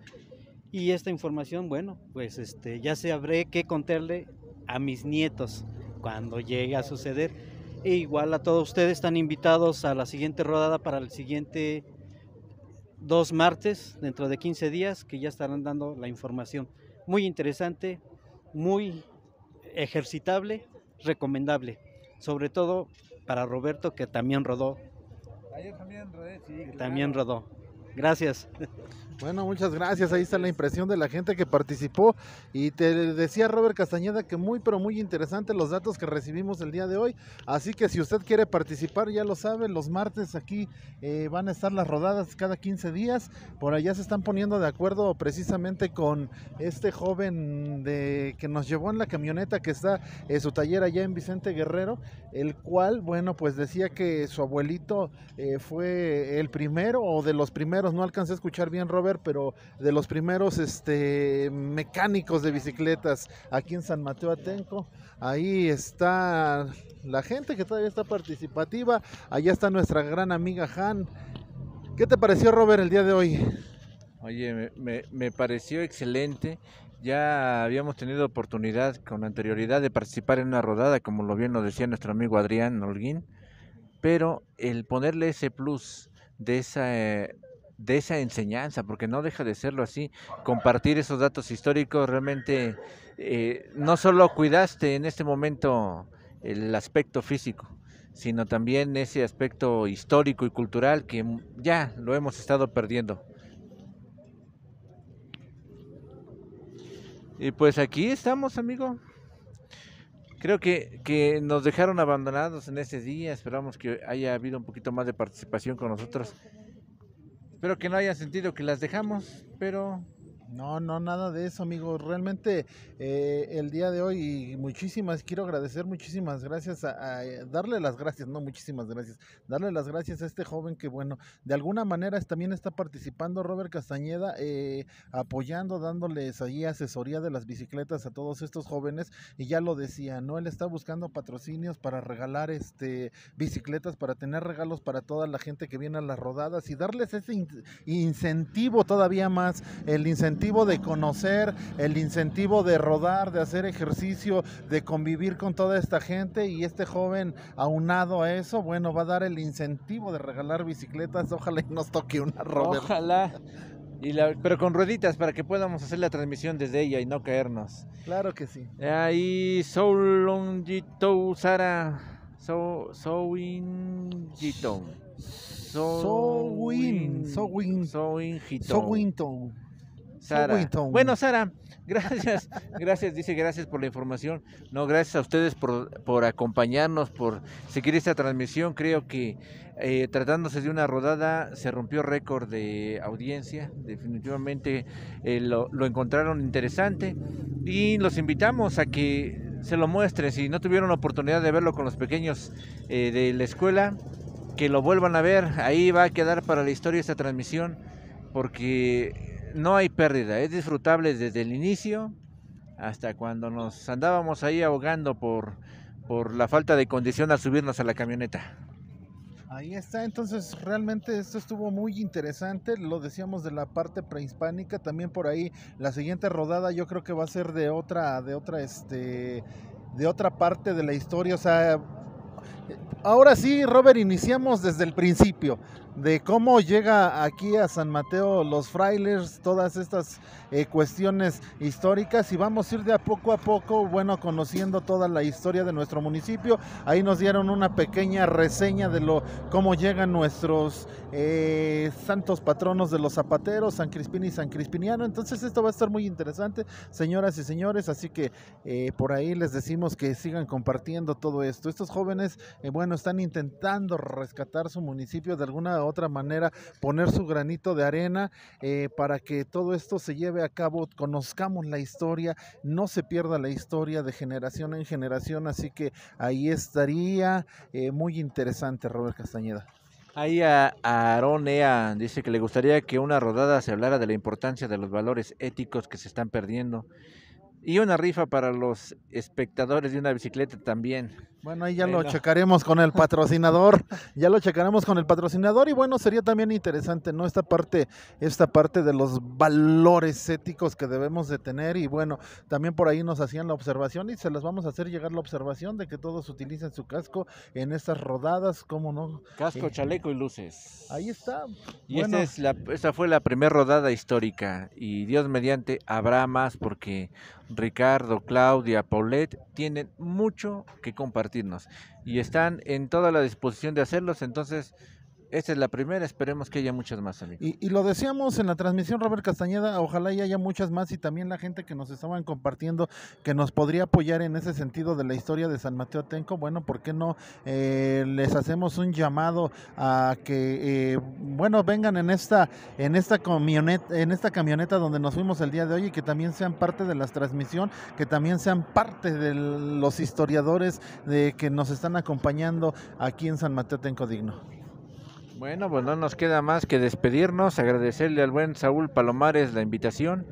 S9: Y esta información, bueno, pues ya sabré qué contarle a mis nietos cuando llegue a suceder. E igual a todos ustedes están invitados a la siguiente rodada para el siguiente 2 martes, dentro de 15 días, que ya estarán dando la información. Muy interesante, muy ejercitable, recomendable. Sobre todo para Roberto, que también rodó.
S3: Yo también rodé, sí, claro.
S9: También rodó. Gracias.
S2: Bueno, muchas gracias. Ahí está la impresión de la gente que participó. Y te decía Robert Castañeda que muy, pero muy interesante los datos que recibimos el día de hoy. Así que si usted quiere participar, ya lo sabe, los martes aquí van a estar las rodadas cada 15 días. Por allá se están poniendo de acuerdo precisamente con este joven que nos llevó en la camioneta que está en su taller allá en Vicente Guerrero, el cual, bueno, pues decía que su abuelito fue el primero o de los primeros, no alcancé a escuchar bien, Robert, pero de los primeros mecánicos de bicicletas aquí en San Mateo Atenco. Ahí está la gente que todavía está participativa. Allá está nuestra gran amiga Han. ¿Qué te pareció, Robert, el día de hoy?
S3: Oye, me pareció excelente. Ya habíamos tenido oportunidad con anterioridad de participar en una rodada, como lo bien nos decía nuestro amigo Adrián Holguín, pero el ponerle ese plus de esa enseñanza, porque no deja de serlo así, compartir esos datos históricos, realmente no solo cuidaste en este momento el aspecto físico, sino también ese aspecto histórico y cultural que ya lo hemos estado perdiendo. Y pues aquí estamos, amigo. Creo que nos dejaron abandonados en ese día. Esperamos que haya habido un poquito más de participación con nosotros. Espero que no hayan sentido que las dejamos, pero...
S2: No, nada de eso, amigo. Realmente el día de hoy quiero agradecer, muchísimas gracias, darle las gracias, no muchísimas gracias, darle las gracias a este joven que, bueno, de alguna manera también está participando, Robert Castañeda, apoyando, dándoles ahí asesoría de las bicicletas a todos estos jóvenes, y ya lo decía, ¿no? Él está buscando patrocinios para regalar bicicletas, para tener regalos para toda la gente que viene a las rodadas y darles ese incentivo todavía más, el incentivo de conocer, el incentivo de rodar, de hacer ejercicio, de convivir con toda esta gente, y este joven, aunado a eso, bueno, va a dar el incentivo de regalar bicicletas. Ojalá y nos toque una, Robert.
S3: Ojalá, pero con rueditas para que podamos hacer la transmisión desde ella y no caernos.
S2: Claro que sí.
S3: Ahí, Soulongito Sara, Souingito.
S2: Sowinton.
S3: Sara. Bueno, Sara, gracias, dice gracias por la información. No, gracias a ustedes por acompañarnos, por seguir esta transmisión. Creo que tratándose de una rodada se rompió récord de audiencia. Definitivamente lo encontraron interesante y los invitamos a que se lo muestren. Si no tuvieron la oportunidad de verlo con los pequeños de la escuela, que lo vuelvan a ver. Ahí va a quedar para la historia esta transmisión, porque no hay pérdida, es disfrutable desde el inicio hasta cuando nos andábamos ahí ahogando por la falta de condición al subirnos a la camioneta.
S2: Ahí está, entonces realmente esto estuvo muy interesante, lo decíamos de la parte prehispánica, también por ahí la siguiente rodada yo creo que va a ser de otra parte de la historia, o sea, ahora sí, Robert, iniciamos desde el principio, de cómo llega aquí a San Mateo los frailes, todas estas cuestiones históricas, y vamos a ir de a poco, bueno, conociendo toda la historia de nuestro municipio. Ahí nos dieron una pequeña reseña de cómo llegan nuestros santos patronos de los zapateros, San Crispín y San Crispiniano. Entonces esto va a estar muy interesante, señoras y señores, así que por ahí les decimos que sigan compartiendo todo esto. Estos jóvenes, bueno, están intentando rescatar su municipio de alguna otra manera, poner su granito de arena para que todo esto se lleve a cabo, conozcamos la historia, no se pierda la historia de generación en generación, así que ahí estaría muy interesante, Robert Castañeda.
S3: Ahí a Aarón Ea dice que le gustaría que una rodada se hablara de la importancia de los valores éticos que se están perdiendo. Y una rifa para los espectadores de una bicicleta también.
S2: Bueno, ahí ya lo checaremos con el patrocinador, y bueno, sería también interesante, ¿no? Esta parte de los valores éticos que debemos de tener, y bueno, también por ahí nos hacían la observación y se les vamos a hacer llegar la observación de que todos utilicen su casco en estas rodadas, ¿cómo no?
S3: Casco, chaleco y luces.
S2: Ahí está.
S3: Y
S2: bueno,
S3: esta fue la primera rodada histórica, y Dios mediante habrá más, porque Ricardo, Claudia, Paulette tienen mucho que compartirnos y están en toda la disposición de hacerlos. Entonces esta es la primera, esperemos que haya muchas más, amigos.
S2: Y lo decíamos en la transmisión, Robert Castañeda, ojalá y haya muchas más, y también la gente que nos estaban compartiendo, que nos podría apoyar en ese sentido de la historia de San Mateo Atenco. Bueno, ¿por qué no les hacemos un llamado a que, bueno, vengan en esta camioneta donde nos fuimos el día de hoy, y que también sean parte de la transmisión, que también sean parte de los historiadores que nos están acompañando aquí en San Mateo Atenco Digno?
S3: Bueno, pues no nos queda más que despedirnos, agradecerle al buen Saúl Palomares la invitación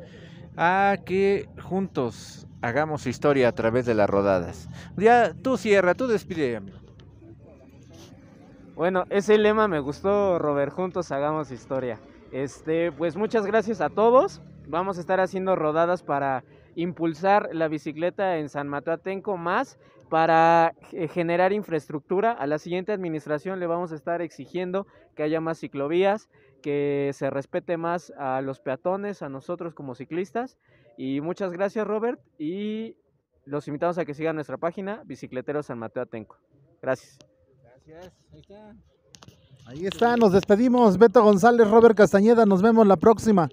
S3: a que juntos hagamos historia a través de las rodadas. Ya tú cierra, tú despide, amigo.
S4: Bueno, ese lema me gustó, Robert, juntos hagamos historia. Pues muchas gracias a todos. Vamos a estar haciendo rodadas para impulsar la bicicleta en San Mateo Atenco, más para generar infraestructura. A la siguiente administración le vamos a estar exigiendo que haya más ciclovías, que se respete más a los peatones, a nosotros como ciclistas. Y muchas gracias, Robert, y los invitamos a que sigan nuestra página Bicicleteros San Mateo Atenco. Gracias.
S3: Gracias, ahí está.
S2: Ahí está, nos despedimos. Beto González, Robert Castañeda, nos vemos la próxima.